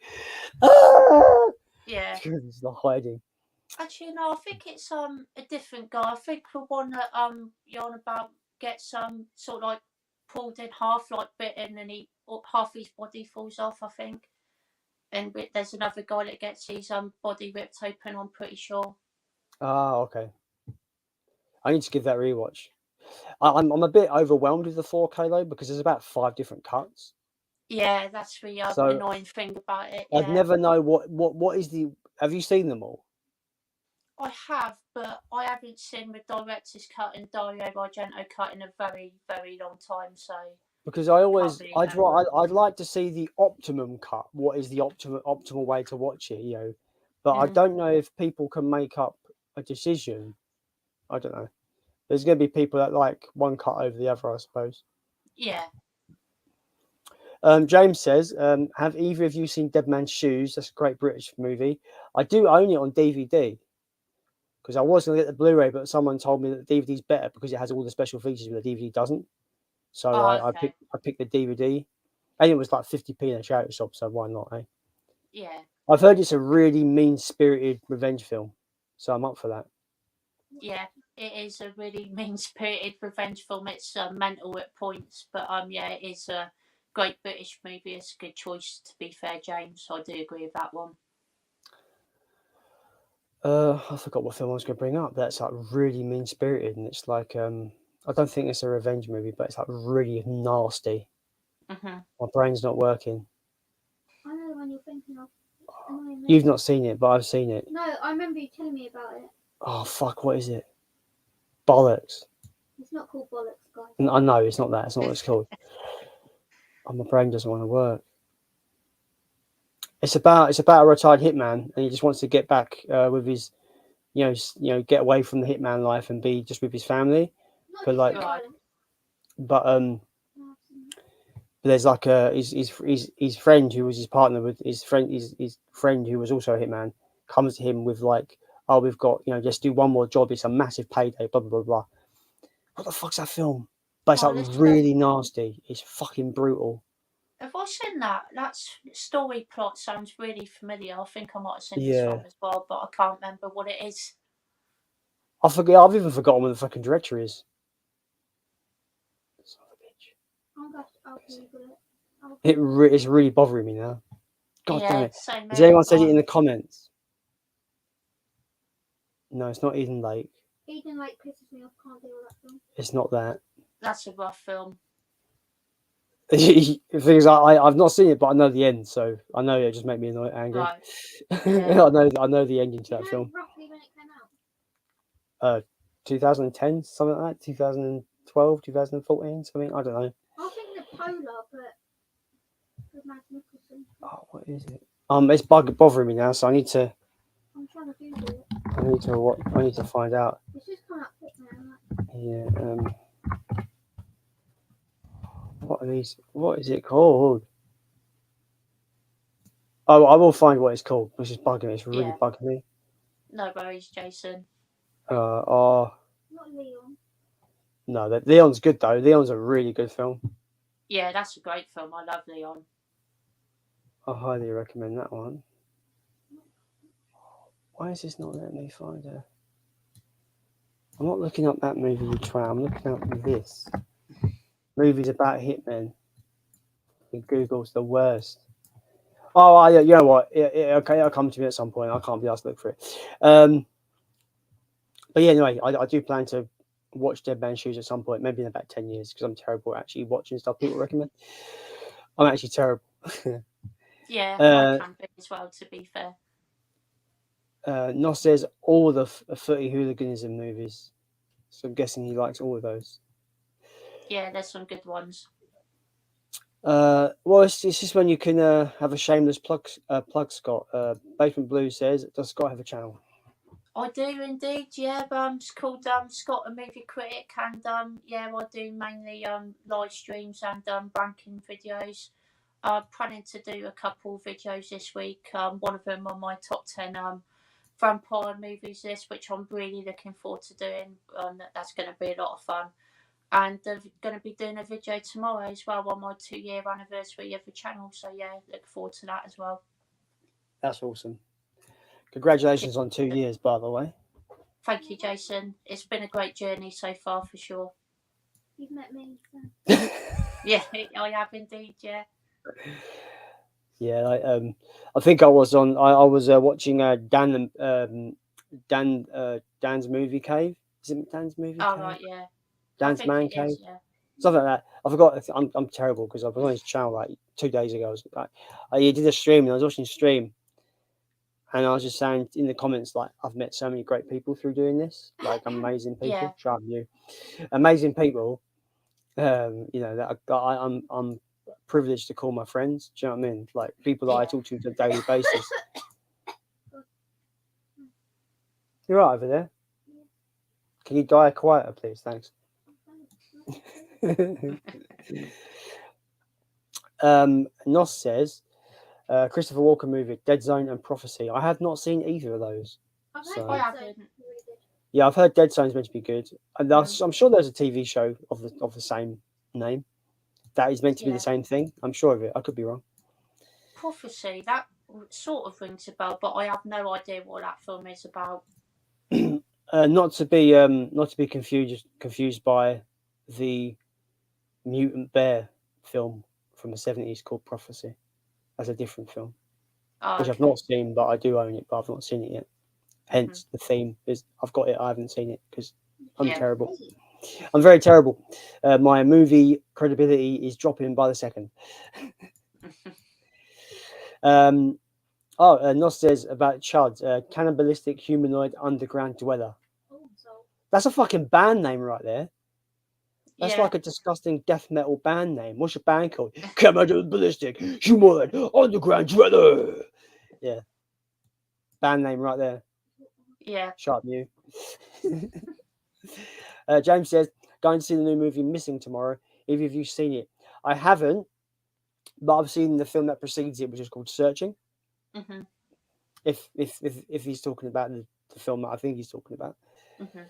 ah! Yeah. It's not hiding. Actually, no, I think it's a different guy. I think the one that you're on about gets sort of like pulled in half, like bitten, and half his body falls off, I think. And there's another guy that gets his body ripped open, I'm pretty sure. Ah, okay. I need to give that a rewatch. I'm a bit overwhelmed with the 4K though, because there's about 5 different cuts. Yeah, that's the annoying thing about it. I'd never know what is the. Have you seen them all? I have, but I haven't seen the director's cut and Dario Argento cut in a very, very long time. So because I'd like to see the optimum cut. What is the optimal way to watch it? You know, But I don't know if people can make up a decision. I don't know. There's going to be people that like one cut over the other, I suppose. Yeah. James says, have either of you seen Dead Man's Shoes? That's a great British movie. I do own it on DVD because I was going to get the Blu-ray, but someone told me that the DVD is better because it has all the special features that the DVD doesn't. So I picked the DVD, and it was like 50p in a charity shop. So why not? Eh? Yeah. I've heard it's a really mean-spirited revenge film, so I'm up for that. Yeah, it is a really mean-spirited revenge film. It's mental at points, but yeah, it is a great British movie. It's a good choice, to be fair, James. I do agree with that one. I forgot what film I was going to bring up. That's like really mean-spirited, and it's like I don't think it's a revenge movie, but it's like really nasty. Mm-hmm. My brain's not working. I know the one you're thinking of. You've not seen it, but I've seen it. No, I remember you telling me about it. Oh fuck! What is it? Bollocks. It's not called Bollocks, guys. I know it's not that. It's not what it's called. Oh, my brain doesn't want to work. It's about a retired hitman, and he just wants to get back with his, get away from the hitman life and be just with his family. Not But like, Right. but there's like his friend who was his partner with his friend who was also a hitman comes to him with like, oh, we've got just do one more job. It's a massive payday. Blah blah blah blah. What the fuck's that film? But it's like really nasty. It's fucking brutal. Have I seen that? That story plot sounds really familiar. I think I might have seen this Yeah. one as well, but I can't remember what it is. I forget. I've even forgotten what the fucking director is. Son of a bitch. I'll Google it. It's really bothering me now. God damn it! Same Has anyone said it in the comments? No, it's not Eden Lake. Eden Lake pisses me off. Can't deal with that film. It's not that. That's a rough film. The thing is, I've not seen it, but I know the end, so I know it just made me angry. Right. Yeah. I know the ending to that film. Roughly when it came out. 2010, something like that. 2012, 2014, something. I don't know. I think the Polar, but with Mads Mikkelsen. Oh, what is it? It's bothering me now, so I need to. I'm trying to Google it. I need to find out. It's just come up quick now. Yeah. What are these? What is it called? Oh, I will find what it's called, which is bugging me. It's really bugging me. No worries, Jason. Not Leon. No, Leon's good though. Leon's a really good film. Yeah, that's a great film. I love Leon. I highly recommend that one. Why is this not letting me find her? I'm not looking up that movie, you twat. I'm looking up this. Movies about hitmen. Google's the worst. Oh, yeah, you know what? Okay, it'll come to me at some point. I can't be asked to look for it. But yeah, anyway, I do plan to watch Dead Man's Shoes at some point, maybe in about 10 years, because I'm terrible at actually watching stuff people recommend. I'm actually terrible. Yeah, I can be as well, to be fair. Nos says all the footy hooliganism movies. So I'm guessing he likes all of those. Yeah, there's some good ones. Well, it's just when you can have a shameless plug, Scott. Basement Blues says, does Scott have a channel? I do indeed, yeah. It's called Scott, a movie critic, and yeah, I do mainly live streams and ranking videos. I'm planning to do a couple videos this week. One of them on my top 10 vampire movies list, which I'm really looking forward to doing. That's going to be a lot of fun. And they're going to be doing a video tomorrow as well on my 2-year anniversary of the channel. So yeah, look forward to that as well. That's awesome. Congratulations on 2 years, by the way. Thank you, Jason. It's been a great journey so far, for sure. You've met me. So. Yeah, I have indeed, yeah. Yeah, I think I was on. I was watching Dan's movie cave. Is it Dan's movie cave? Oh right, yeah. Dan's Man Cave. Is, yeah. Something like that. I forgot. I'm terrible because I was on his channel like 2 days ago. He did a stream and I was watching the stream, and I was just saying in the comments like, I've met so many great people through doing this. Like amazing people. Yeah. Shut up, you. Amazing people. That I'm privileged to call my friends. Do you know what I mean? Like people that I talk to on a daily basis. You're right over there. Can you die quieter, please? Thanks. Nos says, Christopher Walken movie, Dead Zone and Prophecy. I have not seen either of those. I've So- heard I Dead haven't. Zone really good. Yeah, I've heard Dead Zone's meant to be good, and I'm sure there's a TV show of the same name that is meant to be Yeah. the same thing. I'm sure of it. I could be wrong. Prophecy, that sort of rings a bell, but I have no idea what that film is about. Not to be confused by the Mutant Bear film from the 70s called Prophecy. That's a different film, Oh, which I've okay. not seen, but I do own it, but I've not seen it yet. Hence, the theme is I've got it. I haven't seen it because I'm Yeah. terrible. I'm very terrible. My movie credibility is dropping by the second. Nos says about Chud, cannibalistic humanoid underground dweller. Oh, so That's a fucking band name right there. That's Yeah. like a disgusting death metal band name. What's your band called? Cannibalistic humanoid underground dweller. Yeah. Band name right there. Yeah. Shut up, you. James says, going to see the new movie Missing tomorrow. Either of you seen it? I haven't, but I've seen the film that precedes it, which is called Searching. hmm If he's talking about the film that I think he's talking about. hmm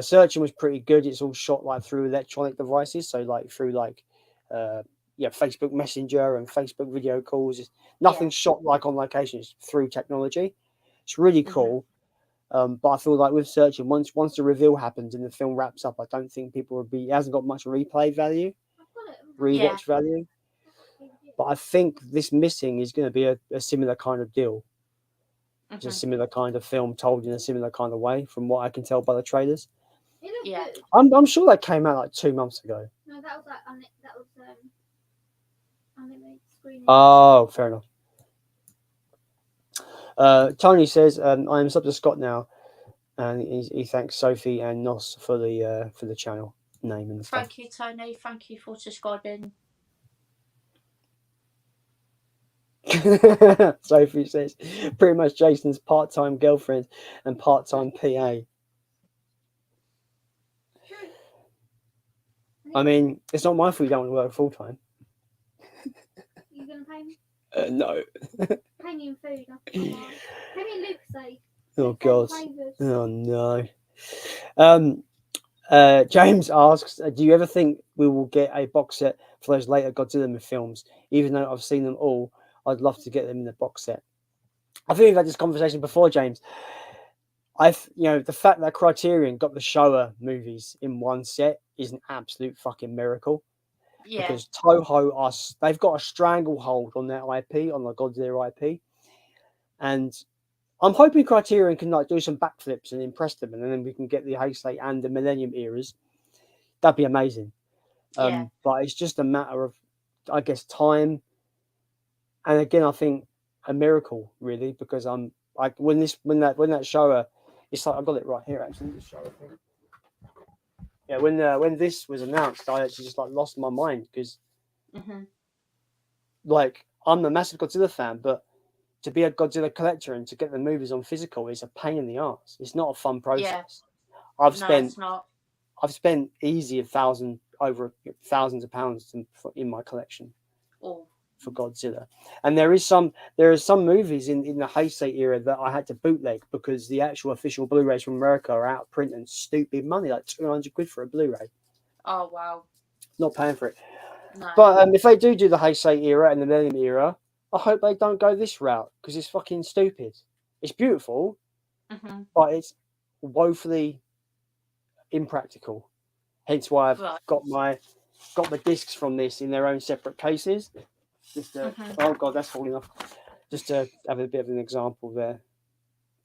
Searching was pretty good. It's all shot like through electronic devices, so like through Facebook Messenger and Facebook video calls. It's nothing shot like on location. It's through technology. It's really cool. But I feel like with Searching, once the reveal happens and the film wraps up, I don't think people will be. It hasn't got much replay value, I've got it. rewatch value. But I think this Missing is going to be a similar kind of deal. It's a similar kind of film told in a similar kind of way, from what I can tell by the trailers. It looked Yeah. good. I'm sure that came out like 2 months ago. No, that was like animated screening. Oh, fair enough. Tony says, "I am sub to Scott now," and he thanks Sophie and Nos for the channel name and stuff. Thank you, Tony. Thank you for subscribing. Sophie says, pretty much Jason's part-time girlfriend and part-time PA. I mean, it's not my fault you don't want to work full-time. You gonna pay me? No. Pay me in food. Pay me in Lucas. Oh God. Oh no. James asks, do you ever think we will get a box set for those later Godzilla films? Even though I've seen them all, I'd love to get them in the box set. I think we've had this conversation before, James. The fact that Criterion got the Showa movies in one set is an absolute fucking miracle. Yeah. Because Toho they've got a stranglehold on their IP, on the Godzilla IP, and I'm hoping Criterion can like do some backflips and impress them, and then we can get the Heisei and the Millennium eras. That'd be amazing. Yeah. But it's just a matter of, I guess, time. And again, I think a miracle really, because I'm like when that Showa, it's like I've got it right here actually. The Showa thing. Yeah, when this was announced, I actually just like lost my mind because, like, I'm a massive Godzilla fan, but to be a Godzilla collector and to get the movies on physical is a pain in the arse. It's not a fun process. Yeah. It's not. It's I've spent easy over thousands of pounds in my collection for Godzilla, and there are some movies in the Heisei era that I had to bootleg because the actual official Blu-rays from America are out of print and stupid money, like 200 quid for a Blu-ray. Oh wow! Not paying for it. No. But if they do the Heisei era and the Millennium era, I hope they don't go this route because it's fucking stupid. It's beautiful, but it's woefully impractical. Hence why I've got the discs from this in their own separate cases. Just oh god, that's falling off. Just to have a bit of an example there.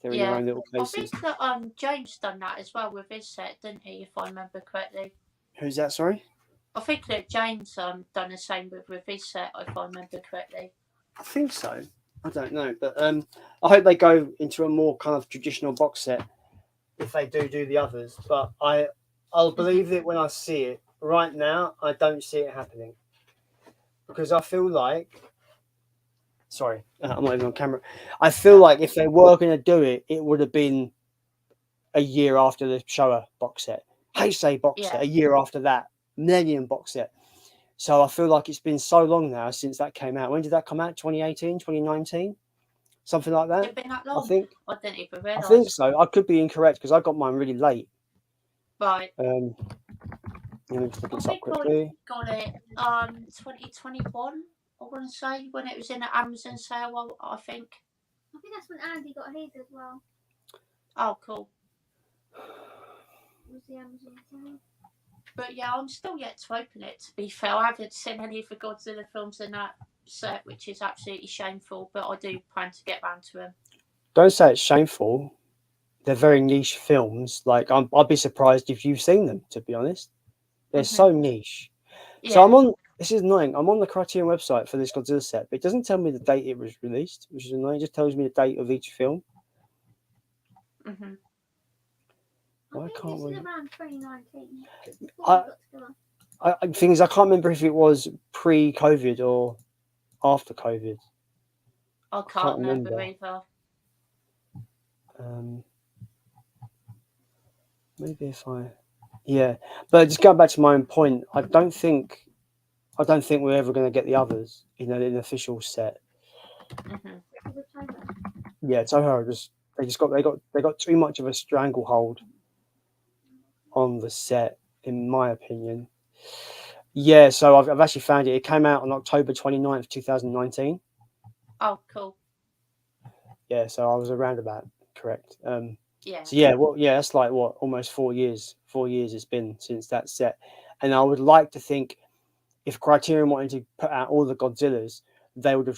They're in their own little cases. I think that James done that as well with his set, didn't he? If I remember correctly. Who's that? Sorry. I think that James done the same with his set, if I remember correctly. I think so. I don't know, but I hope they go into a more kind of traditional box set if they do the others. But I'll believe it when I see it. Right now, I don't see it happening because I feel like. Sorry, I'm not even on camera. I feel like if they were going to do it, it would have been a year after the Showa box set, Heisei box set Yeah. a year after that, Millennium box set. So I feel like it's been so long now since that came out. When did that come out? 2018, 2019? Something like that, It's been that I long. think. I didn't even I think realise. so. I could be incorrect because I got mine really late. Right. Let me just look I this up think I quickly. got it 2021. I want to say when it was in the Amazon sale. I think. I think that's when Andy got his as well. Oh, cool. It was the Amazon sale. But yeah, I'm still yet to open it. To be fair, I haven't seen any of the Godzilla films in that set, which is absolutely shameful. But I do plan to get round to them. Don't say it's shameful. They're very niche films. Like I'd be surprised if you've seen them. To be honest, they're so niche. Yeah. So I'm on. This is annoying. I'm on the Criterion website for this Godzilla set, but it doesn't tell me the date it was released, which is annoying. It just tells me the date of each film. Mhm. I Why think can't this we? is around 2019. Things I can't remember if it was pre-COVID or after COVID. I can't remember remember. either. Maybe if I, yeah, but just going back to my own point, I don't think we're ever going to get the others, in an official set. Yeah, Toho they got too much of a stranglehold on the set, in my opinion. Yeah, so I've actually found it. It came out on October 29th, 2019. Oh, cool. Yeah, so I was around about correct. Yeah. So yeah, that's like what, almost 4 years. 4 years it's been since that set, and I would like to think if Criterion wanted to put out all the Godzillas, they would have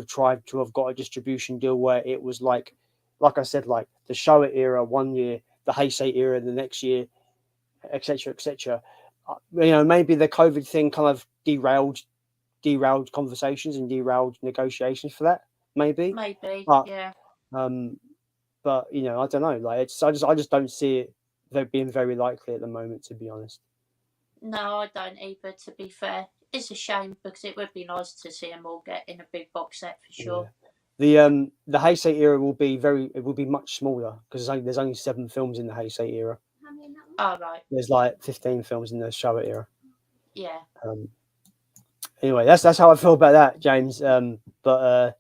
tried to have got a distribution deal where it was like I said, like the Showa era 1 year, the Heisei era the next year, etc., etc. Maybe the COVID thing kind of derailed conversations and derailed negotiations for that. Maybe, but yeah. But I don't know. Like I just don't see it being very likely at the moment, to be honest. No, I don't either. To be fair, it's a shame because it would be nice to see them all get in a big box set for sure. Yeah. The Heisei era will be much smaller because there's only 7 films in the Heisei era. How many in that one? Oh, right. There's like 15 films in the Showa era. Yeah. Anyway, that's how I feel about that, James. But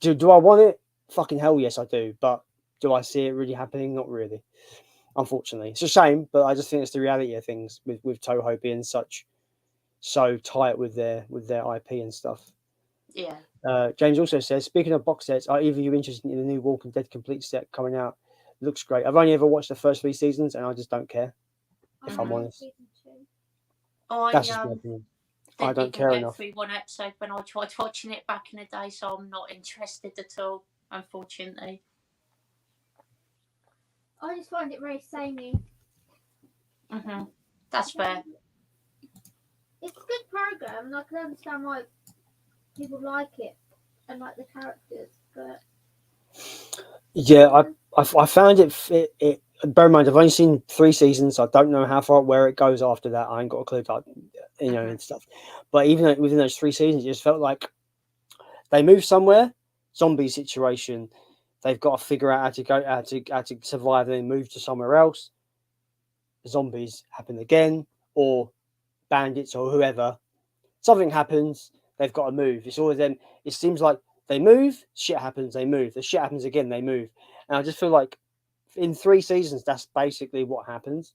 do I want it? Fucking hell, yes, I do. But do I see it really happening? Not really. Unfortunately, it's a shame, but I just think it's the reality of things with Toho being so tight with their IP and stuff. Yeah. James also says, speaking of box sets, are either of you interested in the new Walking Dead complete set coming out? It looks great. I've only ever watched the first 3 seasons, and I just don't care. If I'm honest, that's just my opinion. I don't care enough. Through one episode when I tried watching it back in the day, so I'm not interested at all, unfortunately. I just find it very samey. That's fair. It's a good program, and I can understand why people like it and like the characters, but yeah, I found it. Bear in mind, I've only seen 3 seasons. So I don't know where it goes after that. I ain't got a clue, and stuff. But even within those 3 seasons, it just felt like they moved somewhere, zombie situation. They've got to figure out how to survive, and then move to somewhere else. Zombies happen again, or bandits or whoever. Something happens, they've got to move. It's always them. It seems like they move, shit happens, they move. The shit happens again, they move. And I just feel like in 3 seasons, that's basically what happens.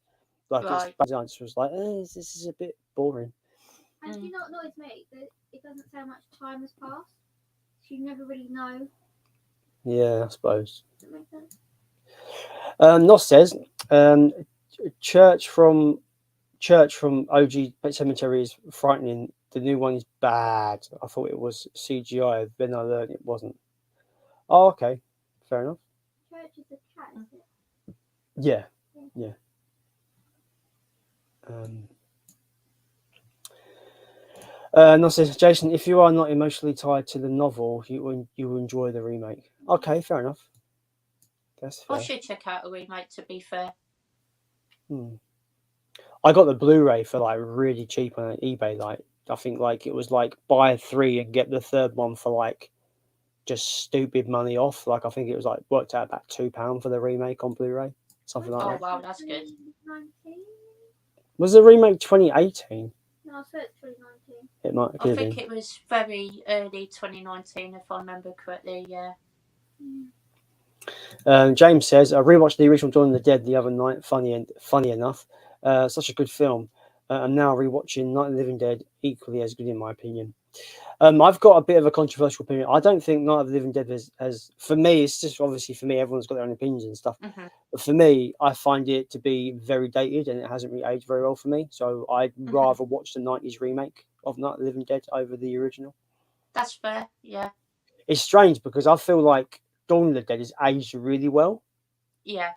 Like right. I just was like, this is a bit boring. And do you know what annoys me? That it doesn't say how much time has passed. So you never really know. Yeah, I suppose. Does that make sense? Nos says, Church from OG Cemetery is frightening. The new one is bad. I thought it was CGI. Then I learned it wasn't. Oh, okay. Fair enough. Church is a cat, is it? Yeah. No, says Jason, if you are not emotionally tied to the novel, you will enjoy the remake. Okay, fair enough. That's fair. I should check out a remake, to be fair. I got the Blu-ray for like really cheap on eBay. Like I think like it was like buy 3 and get the 3rd one for like just stupid money off. Like I think it was like worked out about £2 for the remake on Blu-ray. something like Oh that. wow, that's good. 2019? Was the remake 2018? No, I said 2019. It might I could have think been. it was very early 2019, if I remember correctly. Yeah. James says, I rewatched the original Dawn of the Dead the other night. Funny enough, such a good film. I'm now rewatching Night of the Living Dead, equally as good in my opinion. I've got a bit of a controversial opinion. I don't think Night of the Living Dead has for me. It's just obviously for me. Everyone's got their own opinions and stuff. Mm-hmm. But for me, I find it to be very dated and it hasn't really aged very well for me. So I'd rather watch the 90s remake of Night of the Living Dead over the original. That's fair. Yeah. It's strange because I feel like Dawn of the Dead is aged really well. Yeah.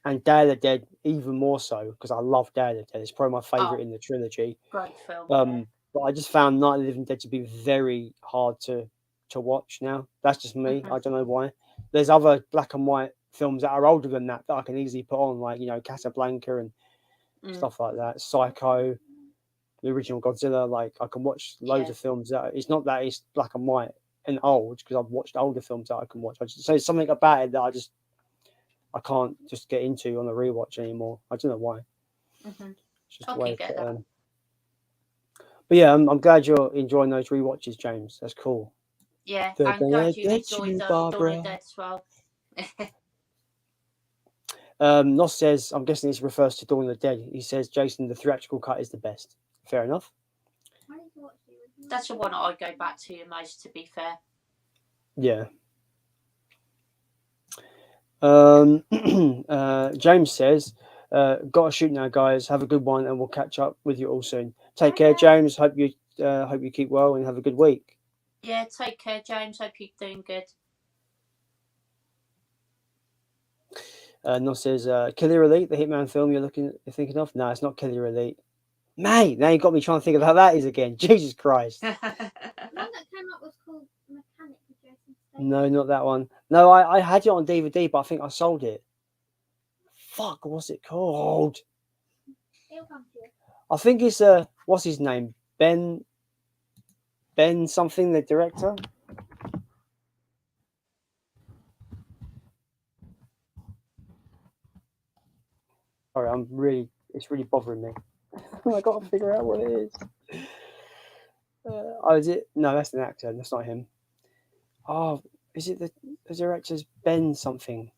And Day of the Dead even more so because I love Day of the Dead. It's probably my favourite in the trilogy. Great film. But I just found Night of the Living Dead to be very hard to watch now. That's just me. I don't know why. There's other black and white films that are older than that I can easily put on, like, you know, Casablanca and stuff like that. Psycho, the original Godzilla. Like, I can watch loads of films that it's not that it's black and white and old because I've watched older films that I can watch. So there's something about it that I can't just get into on a rewatch anymore. I don't know why. It's just the way. But yeah, I'm glad you're enjoying those rewatches, James. That's cool. Yeah, They're I'm glad you get enjoyed you, Dawn of Barbara. the Dead as well. Nos says, I'm guessing this refers to Dawn of the Dead. He says, Jason, the theatrical cut is the best. Fair enough. That's the one I go back to most, to be fair. Yeah. James says, gotta shoot now, guys. Have a good one, and we'll catch up with you all soon. Take care, James. Hope you keep well and have a good week. Yeah, take care, James. Hope you're doing good. Nos says, Killer Elite, the Hitman film you're thinking of? No, it's not Killer Elite. Mate, now you got me trying to think of how that is again. Jesus Christ. The one that came up was called Mechanic with Jason Statham. No, not that one. No, I had it on DVD, but I think I sold it. Fuck, what's it called? It'll come to you. I think it's what's his name? Ben something, the director. Sorry, it's really bothering me. I got to figure out what it is. Is it? No, that's an actor. That's not him. Oh, is it the director's Ben something?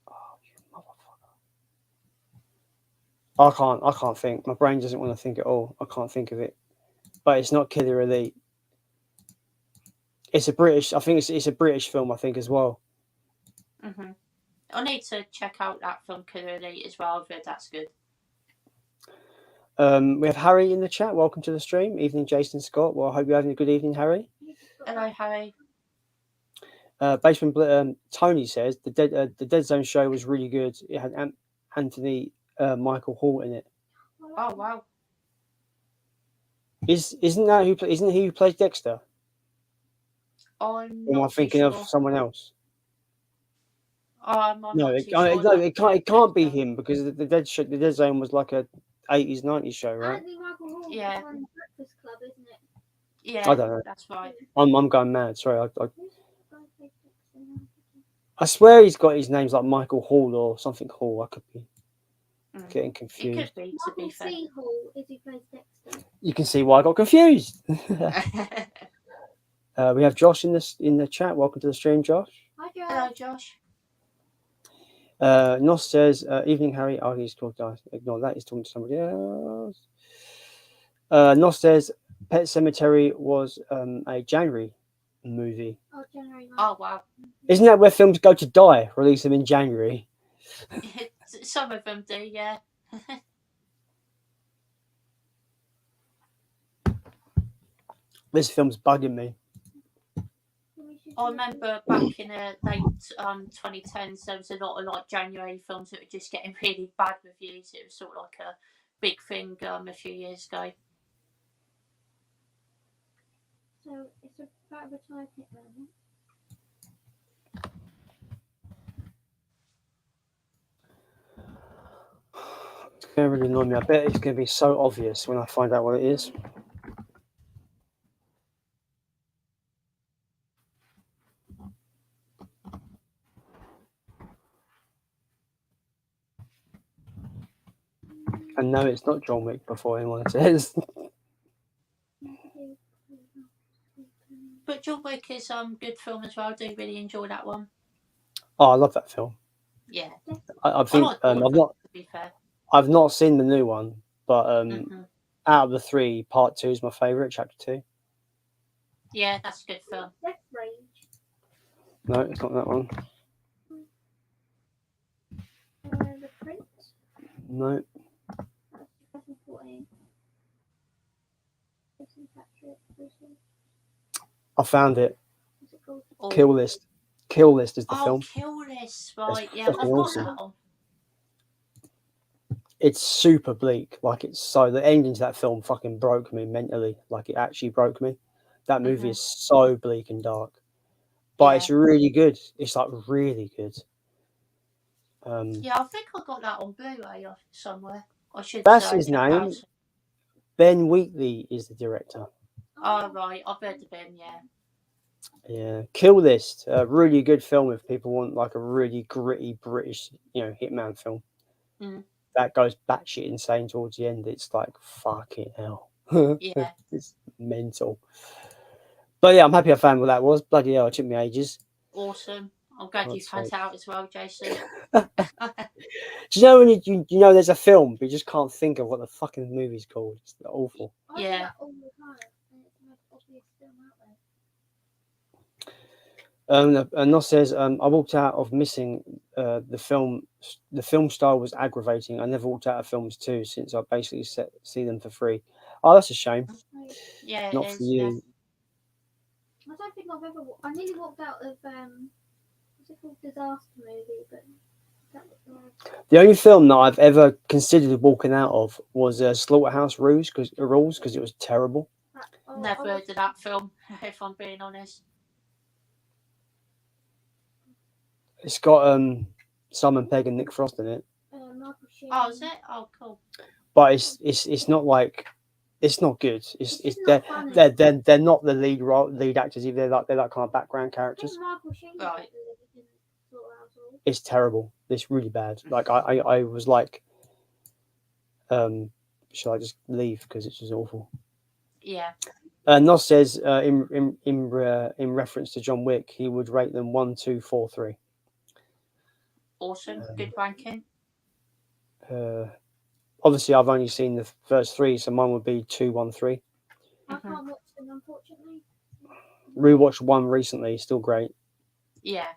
Oh, you motherfucker! I can't think. My brain doesn't want to think at all. I can't think of it. But it's not Killer Elite. It's a British. I think it's a British film. I think as well. I need to check out that film Killer Elite as well. I've heard that's good. We have Harry in the chat. Welcome to the stream. Evening, Jason Scott. Well, I hope you're having a good evening, Harry. Hello, Harry. Basement Tony says the Dead Zone show was really good. It had Anthony Michael Hall in it. Oh wow! Isn't he who plays Dexter? Or am I thinking of someone else? No, it can't be him because the Dead Zone was like a 80s 90s show, right? Anthony Michael Hall Yeah. on Breakfast Club, isn't it? Yeah, I don't know. That's right. I'm going mad. Sorry, I swear he's got his name's like Michael Hall or something Hall. I could be getting confused. It could be, to be fair. C. Hall is who plays Dexter. You can see why I got confused. We have Josh in the chat. Welcome to the stream, Josh. Hi, Josh. Hello, Josh. Nos says, evening, Harry. Oh, he's talking to us. Ignore that. He's talking to somebody else. Nos says, Pet Cemetery was a January movie. Oh, January 9th. Oh, wow. Isn't that where films go to die? Release them in January. Some of them do, yeah. This film's bugging me. I remember back in the late 2010s, there was a lot of like January films that were just getting really bad reviews. It was sort of like a big thing a few years ago. So it's about a retired hitman. It's going to really annoy me. I bet it's going to be so obvious when I find out what it is. And no, it's not John Wick before anyone says. But John Wick is good film as well. I do really enjoy that one. Oh, I love that film. Yeah. I think like all of them, to be fair. I've not seen the new one, but Mhm. out of the three, Part 2 is my favourite. Chapter 2. Yeah, that's a good film. Death Rage. No, it's not that one. The Prince. No. That's 2014. Jason Patrick. Bruce. I found it. What's it called? Oh. Kill List. Kill List is the Oh, film. Kill List, right? It's Yeah, I've got fucking awesome. that on. It's super bleak. Like, it's so the ending to that film fucking broke me mentally. Like, it actually broke me. That movie Mhm. is so bleak and dark, but Yeah. it's really good. It's like really good. Yeah, I think I got that on Blu-ray somewhere. I should. That's his check name. out. Ben Wheatley is the director. Oh right, I've heard of him. Yeah. Yeah, Kill List, a really good film if people want like a really gritty British, hitman film. Mm. That goes batshit insane towards the end. It's like fucking hell. Yeah. It's mental. But yeah, I'm happy I found what that was. Bloody hell, it took me ages. Awesome. I'm glad you God's found sake. out as well, Jason. Do you know when you know there's a film, but you just can't think of what the fucking movie's called? It's awful. I do Yeah. that all the time, and it's the most obvious film out there. And Nos says, I walked out of missing the film. The film style was aggravating. I never walked out of films too, since I basically see them for free. Oh, that's a shame. Yeah, Not it for is. you. Yeah. I don't think I've ever. I nearly walked out of what's it called, Disaster Movie, but that was The only film that I've ever considered walking out of was Slaughterhouse Rules because it was terrible. Never heard of that film, if I'm being honest. It's got Simon Pegg and Nick Frost in it, Michael Sheen. Oh, is it? Oh, cool. but it's not like it's not good. It's not funny. they're not the lead actors either. They're like kind of background I characters. think Michael Sheen was Right. like the lead in Slaughterhouse Rules. It's terrible. It's really bad. Like I was like, shall I just leave because it's just awful. Yeah. Nos says in reference to John Wick, he would rate them 1, 2, 4, 3. Awesome. Good ranking. Obviously, I've only seen the first 3, so mine would be 2, 1, 3. I can't watch them, unfortunately. Rewatched 1 recently, still great. Yeah.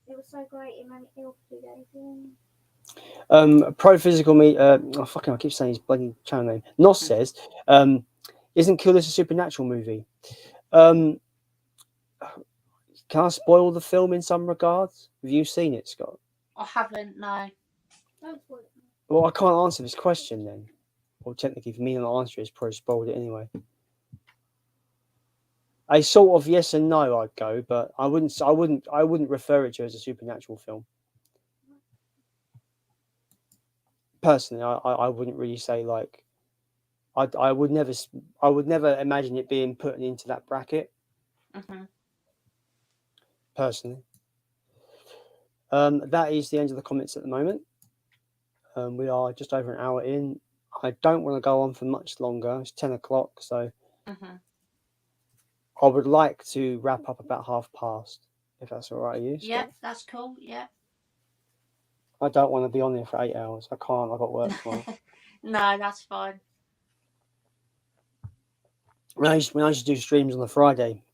It was so great. It made me ill for 2 days. Pro Physical Me. I keep saying his bloody channel name. Nos says, isn't Kill This a supernatural movie? Can I spoil the film in some regards? Have you seen it, Scott? I haven't. No. Don't spoil it. Well, I can't answer this question then. Well, technically, for me, the answer is probably spoiled it anyway. A sort of yes and no, I'd go, but I wouldn't refer it to as a supernatural film. Personally, I wouldn't really say like. I would never imagine it being put into that bracket. Mhm. Personally, that is the end of the comments at the moment. We are just over an hour in. I don't want to go on for much longer. It's 10 o'clock, so Mhm. I would like to wrap up about past, if that's all right with you. Yeah, that's cool. Yeah. I don't want to be on there for 8 hours. I can't. I've got work tomorrow. No, that's fine. When I used to do streams on a Friday,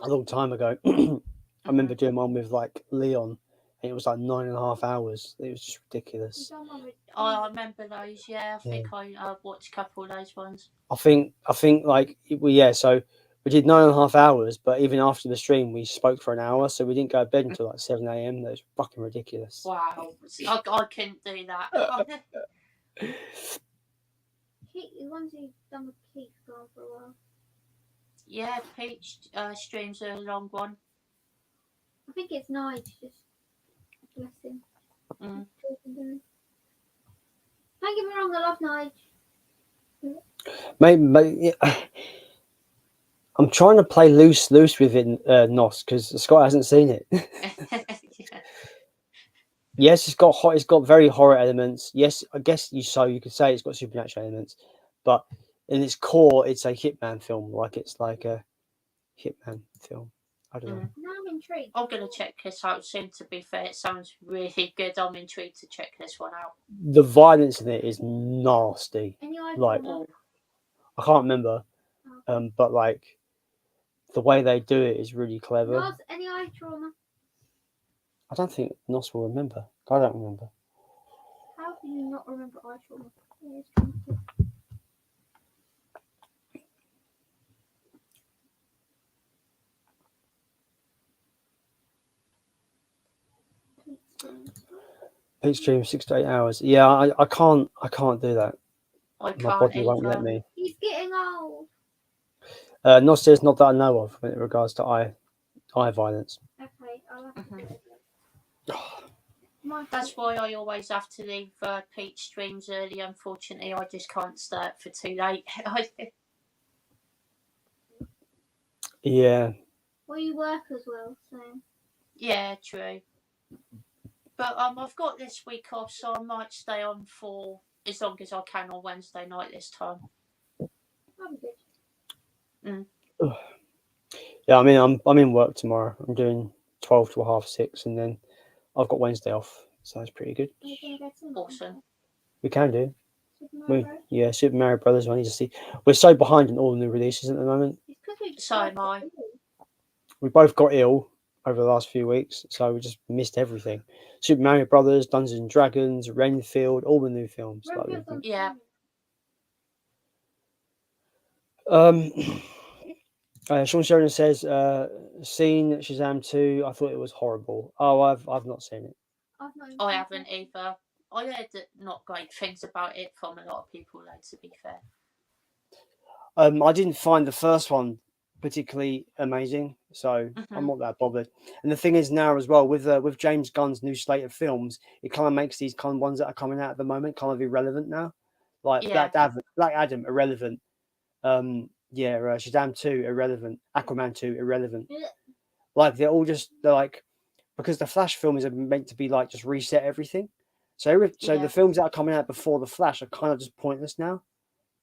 a long time ago, I remember doing one with like Leon, and it was like 9.5 hours. It was just ridiculous. Oh, I remember those. Yeah, I think I watched a couple of those ones. I think like so we did 9.5 hours, but even after the stream, we spoke for an hour, so we didn't go to bed until like 7 a.m. That was fucking ridiculous. Wow, I couldn't do that. Keith, the ones you've done with Keith gone for a while. Yeah, Peach streams are a long one. I think it's Nige, just bless him. Mm. Don't get me wrong, I love Nige. Maybe I'm trying to play loose with it, Nos, because Scott hasn't seen it. Yeah. Yes, it's got very horror elements. Yes, I guess you could say it's got supernatural elements, but in its core, it's a hitman film. Like it's like a hitman film. I don't know. Now I'm intrigued. I'm gonna check this out soon. To be fair, it sounds really good. I'm intrigued to check this one out. The violence in it is nasty. Any eye Like trauma? I can't remember, but like the way they do it is really clever. Nos, any eye trauma? I don't think Nos will remember. I don't remember. How can you not remember eye trauma? Yeah, it's 22. Peak stream 6 to 8 hours. Yeah, I can't do that. I My can't body won't let either. me. He's getting old. Nos says not that I know of when it regards to eye violence. Okay, I'll have to Mhm. do it again. My That's why I always have to leave Peach streams early. Unfortunately, I just can't start for too late. Yeah. Well, you work as well, so. Yeah, true. But I've got this week off, so I might stay on for as long as I can on Wednesday night this time. That'll be good. Yeah, I mean, I'm in work tomorrow. I'm doing 12 to 6:30, and then I've got Wednesday off, so that's pretty good. Are you gonna go to Awesome. We can do. Super Mario Bros? Yeah, Super Mario Brothers. I need to see. We're so behind in all the new releases at the moment. It's 'cause we So am I. We both got ill over the last few weeks, so we just missed everything. Super Mario Brothers, Dungeons and Dragons, Renfield, all the new films. Like, Renfield's on Yeah. time. Sean Sheridan says, "Seen Shazam 2. I thought it was horrible. Oh, I've not seen it. I've not even I seen haven't it. either. I heard not great things about it from a lot of people, though, to be fair. I didn't find the first one particularly amazing, so I'm Mhm. not that bothered. And the thing is now as well with James Gunn's new slate of films, it kind of makes these kind of ones that are coming out at the moment kind of irrelevant now. Like Yeah. Black Adam, irrelevant. Shazam 2, irrelevant. Aquaman 2, irrelevant. Yeah. Like they're like because the Flash films are meant to be like just reset everything. So Yeah. the films that are coming out before the Flash are kind of just pointless now.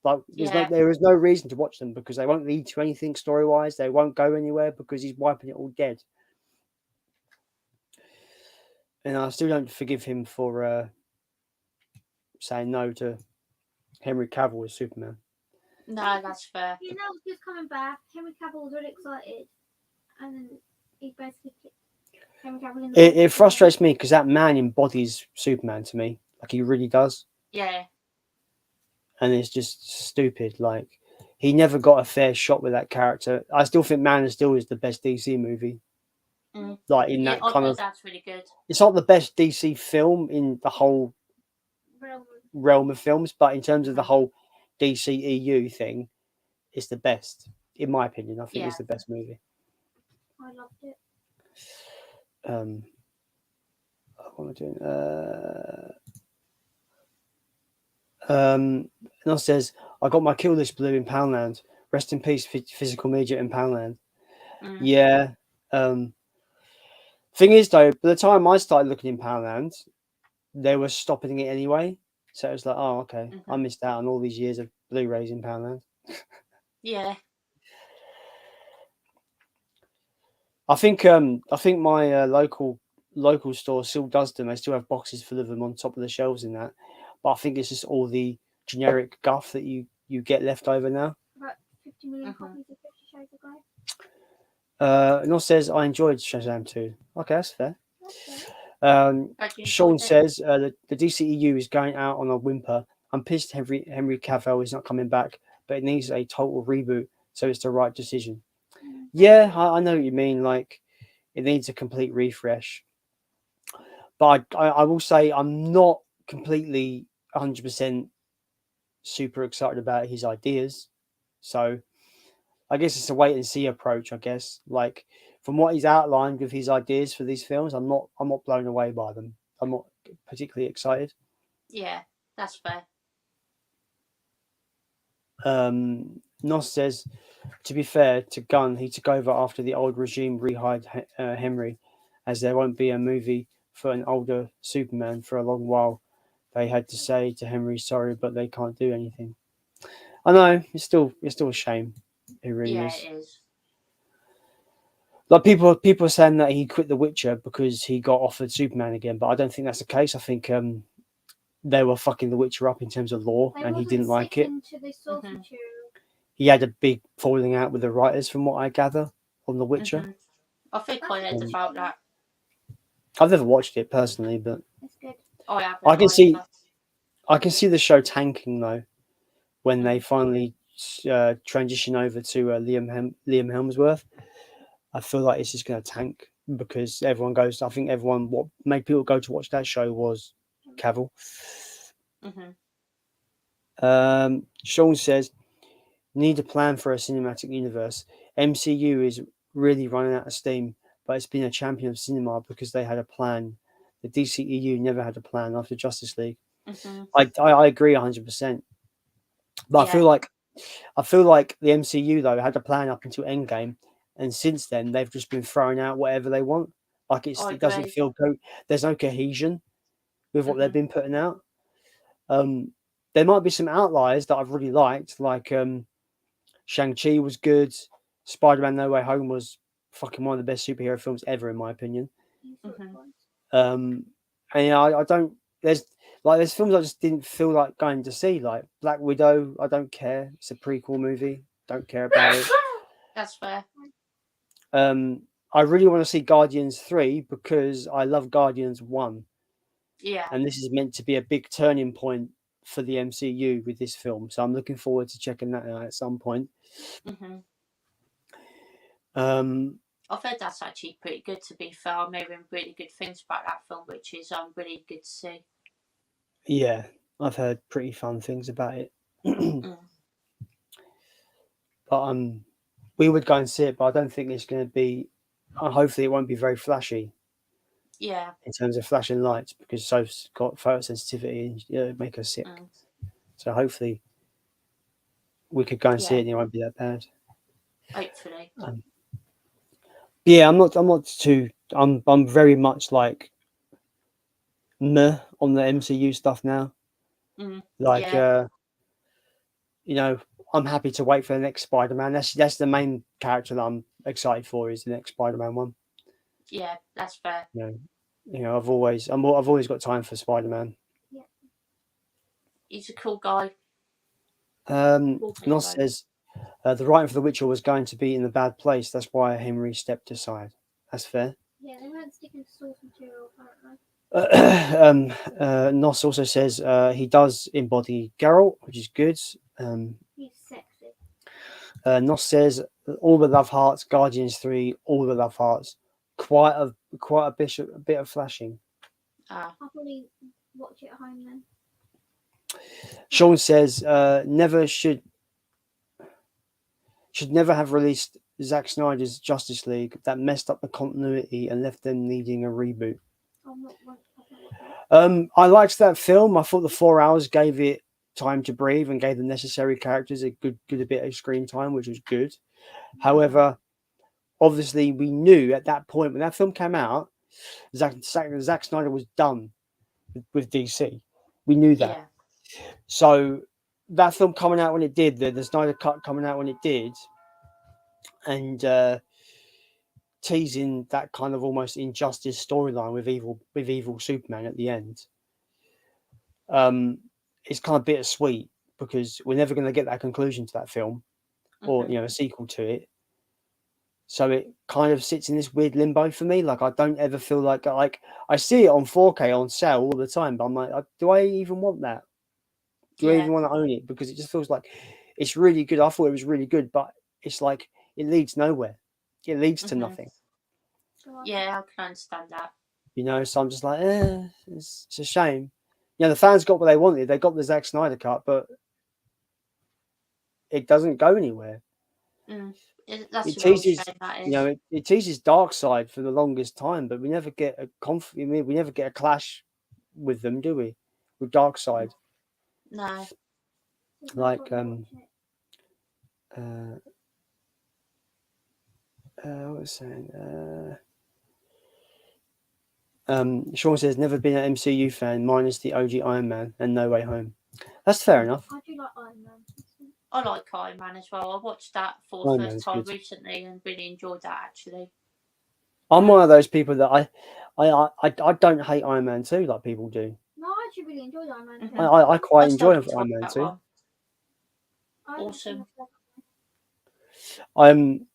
Like Yeah. there is no reason to watch them because they won't lead to anything story wise. They won't go anywhere because he's wiping it all dead. And I still don't forgive him for saying no to Henry Cavill as Superman. No, that's fair. You know, he's coming back. Henry Cavill was really excited, and then he basically kicked Henry Cavill in the It frustrates me because that man embodies Superman to me, like he really does. Yeah. And it's just stupid. Like he never got a fair shot with that character. I still think Man of Steel is the best DC movie. Mm. Like in Yeah, that I kind think of, that's really good. it's not the best DC film in the whole realm of films, but in terms of the whole DCEU thing, it's the best, in my opinion. I think Yeah. it's the best movie. I loved it. What am I doing? And says, I got my kill list blue in Poundland. Rest in peace, physical media in Poundland. Mm. Yeah. Thing is, though, by the time I started looking in Poundland, they were stopping it anyway. So it was like, oh, okay, I missed out on all these years of Blu-rays in Poundland. Yeah. I think my local store still does them. They still have boxes full of them on top of the shelves in that. But I think it's just all the generic guff that you get left over now. About 50 million copies of 50 Shades of Grey. Nos says I enjoyed Shazam 2. Okay, that's fair. Okay. Sean says the DCEU is going out on a whimper. I'm pissed Henry Cavill is not coming back, but it needs a total reboot, so it's the right decision. Yeah, I know what you mean. Like, it needs a complete refresh. But I will say I'm not completely 100% super excited about his ideas. So I guess it's a wait and see approach, I guess. Like, from what he's outlined with his ideas for these films, I'm not blown away by them. I'm not particularly excited. Yeah, that's fair. Nos says, to be fair to Gunn, he took over after the old regime rehired Henry, as there won't be a movie for an older Superman for a long while. They had to say to Henry, "Sorry, but they can't do anything." I know it's still a shame. It really Yeah, is. it is. Like people are saying that he quit The Witcher because he got offered Superman again, but I don't think that's the case. I think they were fucking The Witcher up in terms of lore, They and he wasn't didn't like it. sticking to the source Mhm. material. He had a big falling out with the writers, from what I gather, on The Witcher. Mhm. I think I That's heard about that. I've never watched it personally, but It's good. I haven't I can see either. I can see the show tanking though when they Mm. finally transition over to Liam Hemsworth. I feel like it's just going to tank because everyone goes. I think everyone what made people go to watch that show was Cavill. Mhm. Sean says, need a plan for a cinematic universe. MCU is really running out of steam, but it's been a champion of cinema because they had a plan. The DCEU never had a plan after Justice League. Mhm. I agree 100%. But Yeah. I feel like the MCU though had a plan up until Endgame, and since then they've just been throwing out whatever they want. Like I it doesn't agree. feel there's no cohesion with what they've Mhm. been putting out. There might be some outliers that I've really liked, like Shang-Chi was good. Spider-Man No Way Home was fucking one of the best superhero films ever, in my opinion. You saw it Mhm. twice. And yeah, I don't. There's films I just didn't feel like going to see, like Black Widow. I don't care. It's a prequel movie. Don't care about it. That's fair. I really want to see Guardians 3 because I love Guardians 1, Yeah. and this is meant to be a big turning point for the MCU with this film. So I'm looking forward to checking that out at some point. Mhm. Um, I've heard that's actually pretty good. To be fair, I'm hearing really good things about that film, which is really good to see. yeah, I've heard pretty fun things about it. Mm. But we would go and see it, but I don't think it's going to be. Hopefully, it won't be very flashy Yeah. in terms of flashing lights because Soph's got photosensitivity and it'd make her sick. Mm. So hopefully, we could go and see Yeah. it and it won't be that bad. Hopefully. Yeah, I'm not too. I'm very much like meh on the MCU stuff now. Mm. Like, Yeah. I'm happy to wait for the next Spider-Man. That's the main character that I'm excited for is the next Spider-Man one. Yeah. That's fair. I've always got time for Spider-Man. Yeah. He's a cool guy. Cool Nos hero. says the writing for The Witcher was going to be in a bad place. That's why Henry stepped aside. That's fair. Yeah, they weren't sticking to source material apparently. Nos also says he does embody Geralt, which is good. He's sexy. Nos says all the love hearts, Guardians 3, all the love hearts. Quite a bit of flashing. Ah. I'll probably watch it at home then. Sean says should never have released Zack Snyder's Justice League. That messed up the continuity and left them needing a reboot. I've not watched that. I liked that film. I thought the 4 hours gave it time to breathe and gave the necessary characters a good bit of screen time, which was good. However, obviously we knew at that point when that film came out, Zack Snyder was done with DC. We knew that. Yeah. So that film coming out when it did, the Snyder Cut coming out when it did, and teasing that kind of almost injustice storyline with evil Superman at the end. It's kind of bittersweet because we're never going to get that conclusion to that film or a sequel to it. So it kind of sits in this weird limbo for me. Like I don't ever feel like I see it on 4K on sale all the time, but I'm like, do I even want that? Do I even want to own it? Because it just feels like it's really good. I thought it was really good, but it's like it leads nowhere. It leads to nothing. Yeah, I can understand that. So I'm just like, it's a shame. The fans got what they wanted. They got the Zack Snyder cut, but it doesn't go anywhere. That's It a real teases, shame, that is. it teases Darkseid for the longest time, but we never get we never get a clash with them, do we? With Darkseid, No. like what was I saying? Sean says never been an MCU fan, minus the OG Iron Man and No Way Home. That's fair enough. I do like Iron Man. I like Iron Man as well. I watched that for the Iron first Man's time good. recently and really enjoyed that actually. I'm one of those people that I don't hate Iron Man 2 like people do. No, I actually really enjoyed Iron Man. Mhm. 2. I quite I still enjoy need to Iron watch Man that 2. one. I haven't Awesome. seen the second one.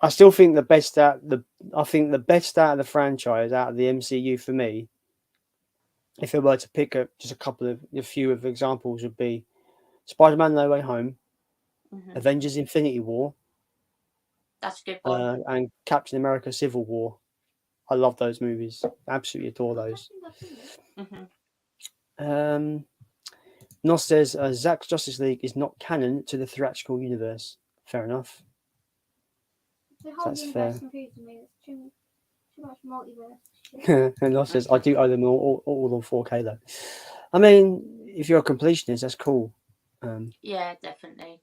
I still think the best out of the franchise, out of the MCU for me, if I were to pick just a few of examples, would be Spider-Man: No Way Home, Mhm. Avengers: Infinity War, That's a good one. and Captain America: Civil War. I love those movies. Absolutely adore I don't those. think I've seen it. Mhm. Nos says Zack's Justice League is not canon to the theatrical universe. Fair enough. The whole That's universe fair. confuses me. It's too much multiverse shit. And Nos says I do owe them all on 4K though. I mean, if you're a completionist, that's cool. Yeah, definitely.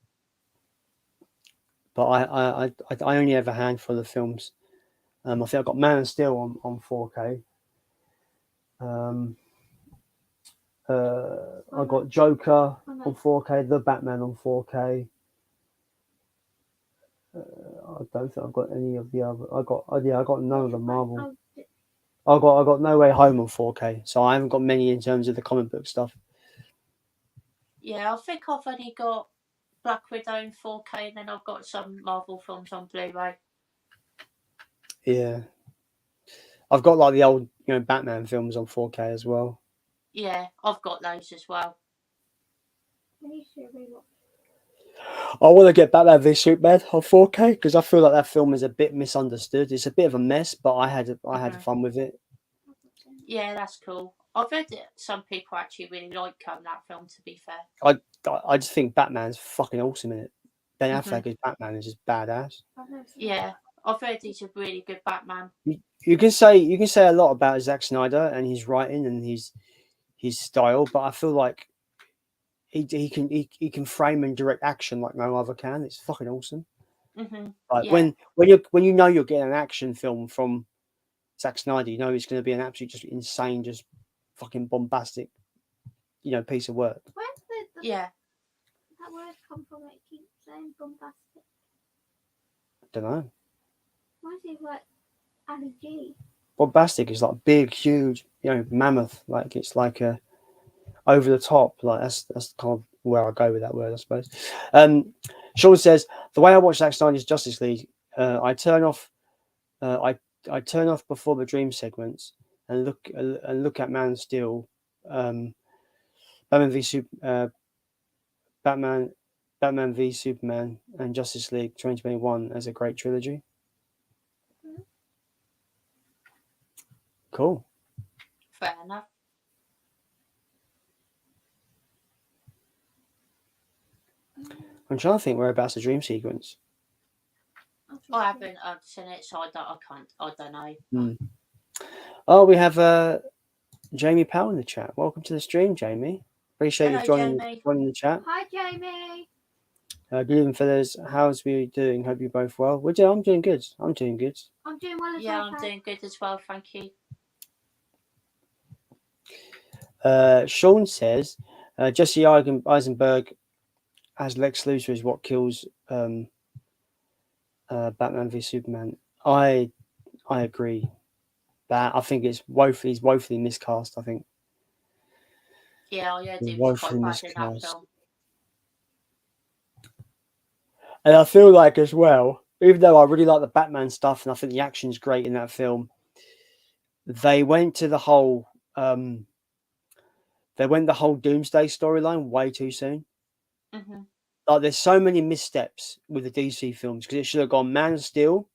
But I only have a handful of films. I think I've got Man of Steel on 4K. I got Joker on 4K, The Batman on 4K. I don't think I've got any of the other. I got none of the Marvel. I got No Way Home on 4K, so I haven't got many in terms of the comic book stuff. Yeah, I think I've only got Black Widow in 4K, and then I've got some Marvel films on Blu-ray. Yeah, I've got like the old Batman films on 4K as well. Yeah, I've got those as well. I want to get Batman v Superman on 4K because I feel like that film is a bit misunderstood. It's a bit of a mess, but I had fun with it. Yeah, that's cool. I've heard that some people actually really like that film, to be fair. I just think Batman's fucking awesome in it. Ben Affleck as Batman is just badass. Yeah, I've heard he's a really good Batman. You can say a lot about Zack Snyder and his writing and his style, but I feel like he can frame and direct action like no other can. It's fucking awesome. Like Yeah. when you know you're getting an action film from Zack Snyder, you know it's going to be an absolute just insane, just fucking bombastic, piece of work. Where's Yeah. that word come from? It keeps saying bombastic. I don't know. Why is it like Ali G? Bombastic is like big, huge, mammoth. Like it's like a over the top. Like that's kind of where I go with that word, I suppose. Sean says the way I watch Zack Snyder's Justice League, I turn off before the dream segments and look at Man of Steel, Batman v Batman v Superman, and Justice League 2021 as a great trilogy. Cool. Fair enough. I'm trying to think whereabouts the dream sequence. I haven't seen it, so I don't know. Oh, we have Jamie Powell in the chat. Welcome to the stream, Jamie. Appreciate you joining the chat. Hi, Jamie. Good evening, fellas. How's we doing? Hope you're both well. I'm doing good. I'm doing good. I'm doing well as well. Yeah, I'm doing good as well. Thank you. Sean says Jesse Eisenberg as Lex Luthor is what kills Batman v Superman. I agree. That I think he's woefully miscast. I think. Yeah, he was quite bad in that film. And I feel like as well, even though I really like the Batman stuff and I think the action's great in that film, they went to the whole Doomsday storyline way too soon. Like there's so many missteps with the DC films because it should have gone Man of Steel.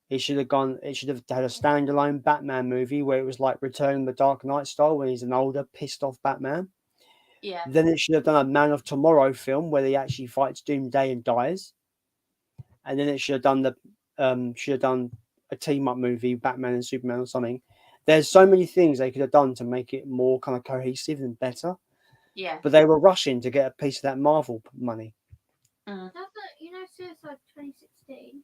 It should have had a standalone Batman movie where it was like Return of the Dark Knight style when he's an older, pissed off Batman. Yeah. Then it should have done a Man of Tomorrow film where he actually fights Doomsday and dies. And then it should have done a team up movie, Batman and Superman or something. There's so many things they could have done to make it more kind of cohesive and better. Yeah. But they were rushing to get a piece of that Marvel money. Suicide 2016.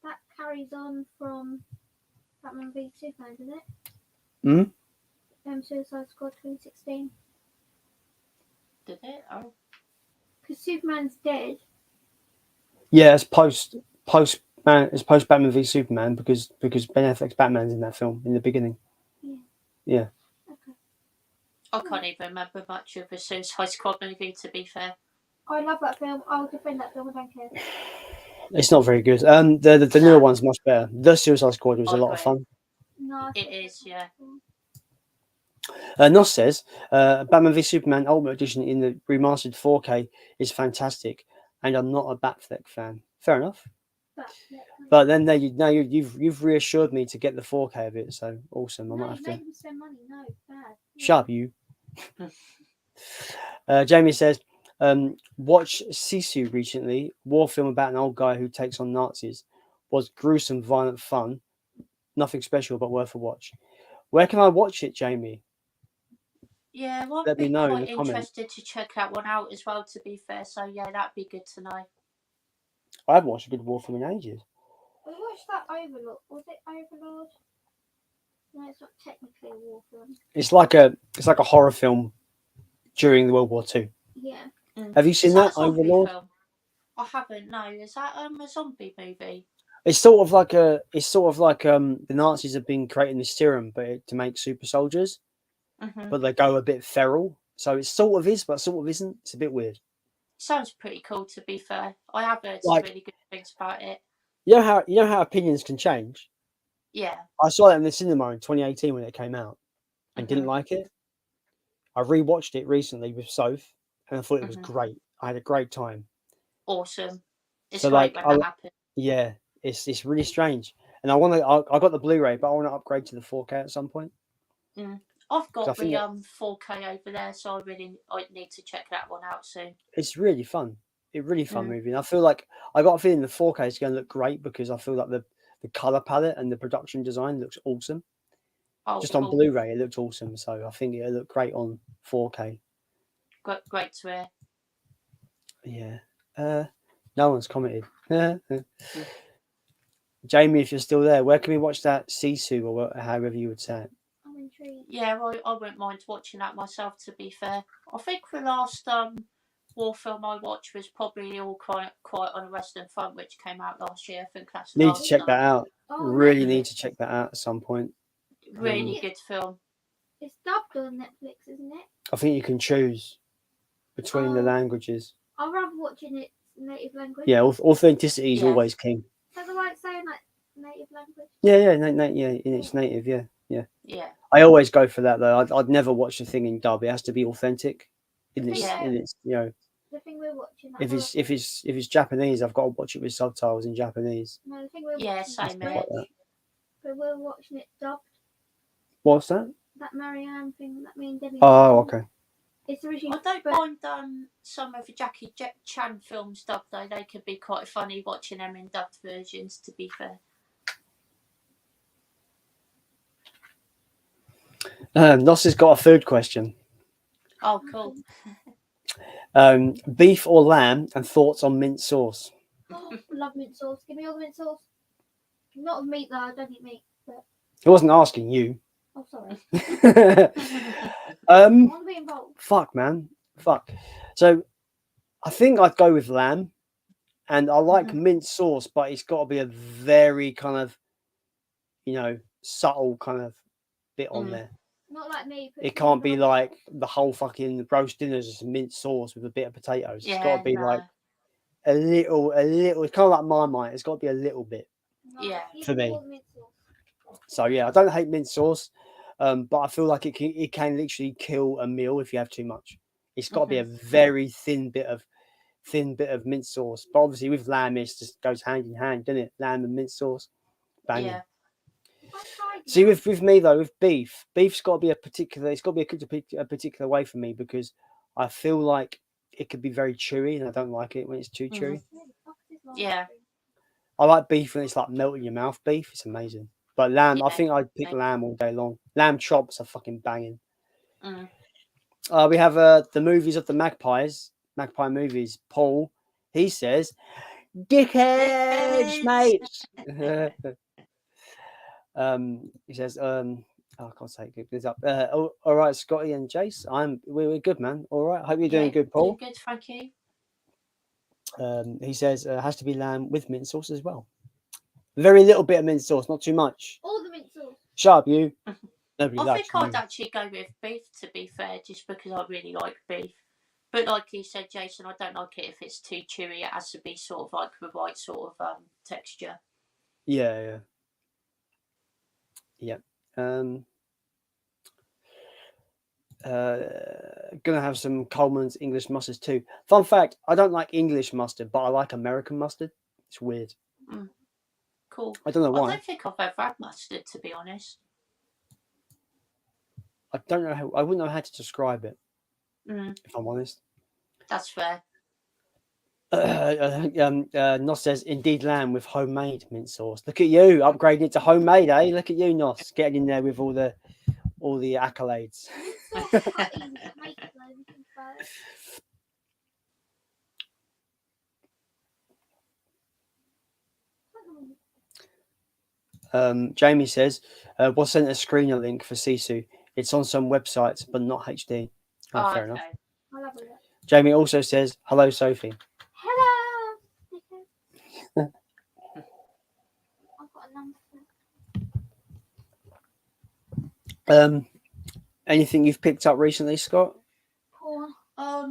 That carries on from Batman v Superman, isn't it? Hmm? Suicide Squad 2016. Did it? Oh. Because Superman's dead. Yeah, it's post Batman v Superman because Ben Affleck's Batman's in that film in the beginning. Yeah. Okay. I can't even remember much of the Suicide Squad movie, to be fair. I love that film. I'll defend that film. I don't care. It's not very good. The newer one's much better. The Suicide Squad was a lot of fun. No, It is, yeah. Nos says Batman v Superman Ultimate Edition in the remastered 4K is fantastic, and I'm not a Batfleck fan. Fair enough. But then you've reassured me to get the 4K of it, so awesome. I might have to. Make them spend money. No, bad. Shut up, you. Jamie says, watch Sisu recently, war film about an old guy who takes on Nazis. Was gruesome, violent fun. Nothing special, but worth a watch. Where can I watch it, Jamie? Yeah, well, I'd Let me be know in quite the comments. interested to check that one out as well, to be fair. So, yeah, that'd be good to know. I haven't watched a good war film in ages. We watched that Overlord. Was it Overlord? No, it's not technically a war film. It's like a horror film during World War II. Yeah. Have you seen that Overlord? Film? I haven't. No, is that a zombie movie? It's sort of like the Nazis have been creating this serum, to make super soldiers, but they go a bit feral. So it sort of is, but sort of isn't. It's a bit weird. Sounds pretty cool, to be fair. I have heard some really good things about it. You know how opinions can change. Yeah. I saw that in the cinema in 2018 when it came out, and didn't like it. I rewatched it recently with Soph, and I thought it was great. I had a great time. Awesome. It's so great when that happens. Yeah, it's really strange, and I got the Blu-ray, but I want to upgrade to the 4K at some point. I've got the 4K over there, so I need to check that one out soon. It's really fun. It's really fun movie. And I feel like I got a feeling the 4K is going to look great because I feel like the color palette and the production design looks awesome. Just on Blu-ray, it looks awesome. So I think it'll look great on 4K. Great to hear. Yeah. No one's commented. Jamie, if you're still there, where can we watch that Sisu or however you would say it? I'm intrigued. Yeah, I wouldn't mind watching that myself, to be fair. I think the last war film I watched was probably All Quiet on the Western Front, which came out last year. I think that's need to check that out. Really need to check that out at some point. Really good film. It's dubbed on Netflix, isn't it? I think you can choose between the languages. I'd rather watching it native language. Yeah, authenticity is always king. So the right saying like native language? Yeah, it's native, yeah. Yeah. I always go for that though. I'd never watch a thing in dub. It has to be authentic. It's the thing we're watching. If it's Japanese, I've got to watch it with subtitles in Japanese. No, the thing we're watching. Same like but we're watching it dubbed. What's that? That Marianne thing that me and Debbie. Oh, okay. It's originally. I don't mind some of the Jackie Chan films dubbed though. They could be quite funny watching them in dubbed versions, to be fair. Nos has got a food question. Oh, cool. Beef or lamb, and thoughts on mint sauce. Oh, love mint sauce. Give me all the mint sauce. Not of meat though. I don't eat meat. But... He wasn't asking you. Oh, sorry. I want to be involved. Fuck, man. Fuck. So, I think I'd go with lamb, and I like mint sauce, but it's got to be a very kind of, subtle kind of bit on there. Not like me. It can't be like the whole fucking roast dinner is just mint sauce with a bit of potatoes. It's got to be like a little. It's kind of like Marmite. It's got to be a little bit. For me. So yeah, I don't hate mint sauce, but I feel like it can literally kill a meal if you have too much. It's got to be a very thin bit of mint sauce. But obviously with lamb, it just goes hand in hand, doesn't it? Lamb and mint sauce, banging. Yeah. See, with me though, with beef's got to be it's got to be cooked a particular way for me because I feel like it could be very chewy, and I don't like it when it's too chewy. Yeah. I like beef when it's like melt in your mouth. Beef, it's amazing. But lamb, I think I'd pick lamb all day long. Lamb chops are fucking banging. We have the movies of the Magpie movies. Paul, he says, dickheads, mate. He says, I can't say this up. All right, Scotty and Jace, we're good, man. All right, hope you're doing good, Paul. Doing good, thank you. He says has to be lamb with mint sauce as well. Very little bit of mint sauce, not too much. All the mint sauce. Shut up, you. Nobody I likes think you. I'd actually go with beef, to be fair, just because I really like beef. But like you said, Jason, I don't like it if it's too chewy. It has to be sort of like the right sort of texture. Yeah. Gonna have some Coleman's English mustards too. Fun fact: I don't like English mustard, but I like American mustard. It's weird. Cool. I don't know why. I don't think I've ever had mustard, to be honest. I don't know how. I wouldn't know how to describe it. If I'm honest. That's fair. Nos says, indeed lamb with homemade mint sauce. Look at you upgrading it to homemade, eh? Look at you, Nos, getting in there with all the accolades. Mint sauce is quite easy to make it, though, if you think about it. Jamie says, was sent a screener link for Sisu. It's on some websites, but not HD. Fair enough. I'll have a look. Jamie also says, hello, Sophie. Hello. I've got a number. Anything you've picked up recently, Scott? Porn.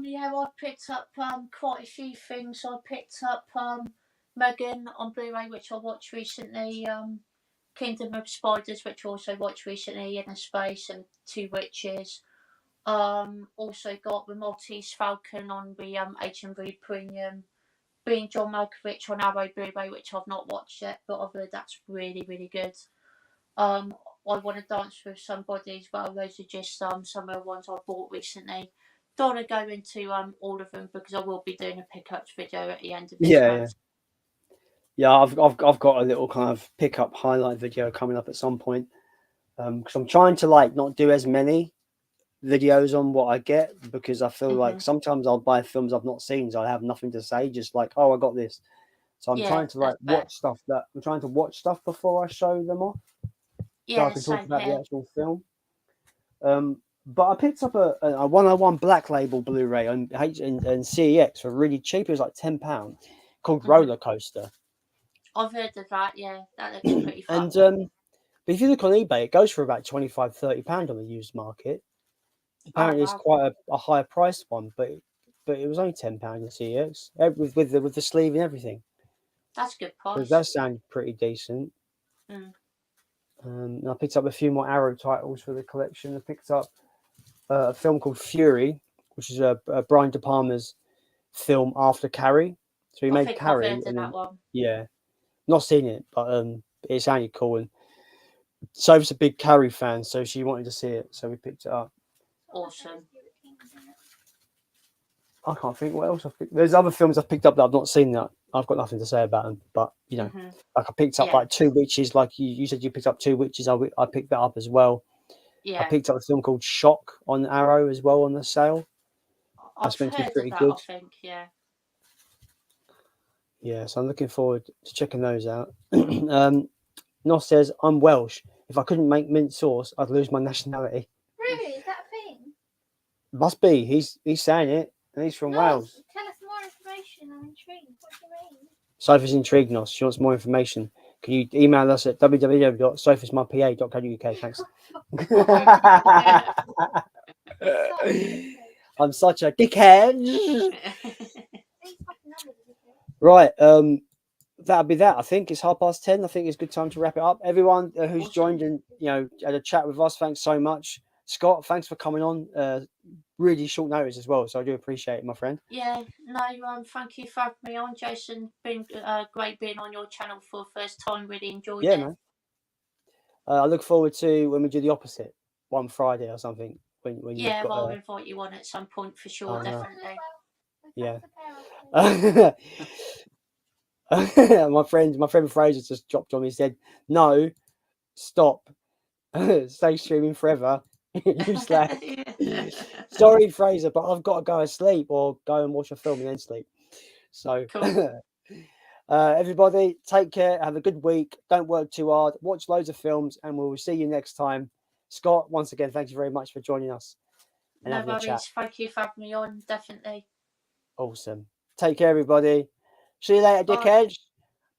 Yeah, I picked up quite a few things. I picked up Megan on Blu-ray, which I watched recently. Kingdom of Spiders, which I also watched recently. Inner Space and Two Witches. Also got the Maltese Falcon on the HMV Premium. Being John Malkovich on Arrow Blu-ray, which I've not watched yet, but I've heard that's really, really good. I Want to Dance with Somebody as well. Those are just some of the ones I bought recently. Don't want to go into all of them because I will be doing a pickups video at the end of this month. Yeah, I've got a little kind of pickup highlight video coming up at some point because I'm trying to not do as many videos on what I get because I feel like sometimes I'll buy films I've not seen, so I have nothing to say, just I got this. So I'm trying to watch stuff before I show them off. So I can talk about the actual film. But I picked up a 101 Black Label Blu-ray and CEX for really cheap. It was like £10 called Roller Coaster. I've heard of that, yeah. That looks pretty fun. And but if you look on eBay, it goes for about £25-30 on the used market. Apparently, it's quite a higher priced one, but it was only £10 in CEX with the sleeve and everything. That's good price. That sounded pretty decent. And I picked up a few more Arrow titles for the collection. I picked up a film called Fury, which is a Brian De Palma's film after Carrie. So he made Carrie. I've heard of that one. Yeah, not seen it, but it sounded cool. And Sophie's a big Carrie fan, so she wanted to see it, so we picked it up. Awesome. I can't think what else I've picked. There's other films I've picked up that I've not seen that I've got nothing to say about them, but I picked up Two Witches, like you said you picked up Two Witches. I picked that up as well. Yeah. I picked up a film called Shock on Arrow as well on the sale. I've heard pretty of that, good. I think, yeah. Yeah, so I'm looking forward to checking those out. Nos says, I'm Welsh. If I couldn't make mint sauce, I'd lose my nationality. Really? Is that a thing? Must be. He's saying it, and he's from Wales. Tell us more information. I'm intrigued. What do you mean? Sophie's intrigued, Nos. She wants more information. Can you email us at www.sophiesmypa.co.uk? Thanks. I'm such a dickhead. Right. That'll be that. I think it's 10:30. I think it's a good time to wrap it up. Everyone who's joined and had a chat with us, thanks so much. Scott, thanks for coming on. Really short notice as well, so I do appreciate it, my friend. Yeah, no, thank you for having me on, Jason. Been great being on your channel for the first time. Really enjoyed it. Yeah, man. I look forward to when we do the opposite one Friday or something. When I'll invite you on at some point for sure, definitely. Yeah. my friend Fraser just dropped on me. He said, "No, stop, stay streaming forever." You slack. Sorry, Fraser, but I've got to go to sleep or go and watch a film and then sleep. So, cool. Everybody, take care. Have a good week. Don't work too hard. Watch loads of films, and we'll see you next time. Scott, once again, thank you very much for joining us and No having a chat. worries. Thank you for having me on. Definitely. Awesome. Take care, everybody. See you later, Bye. dickheads.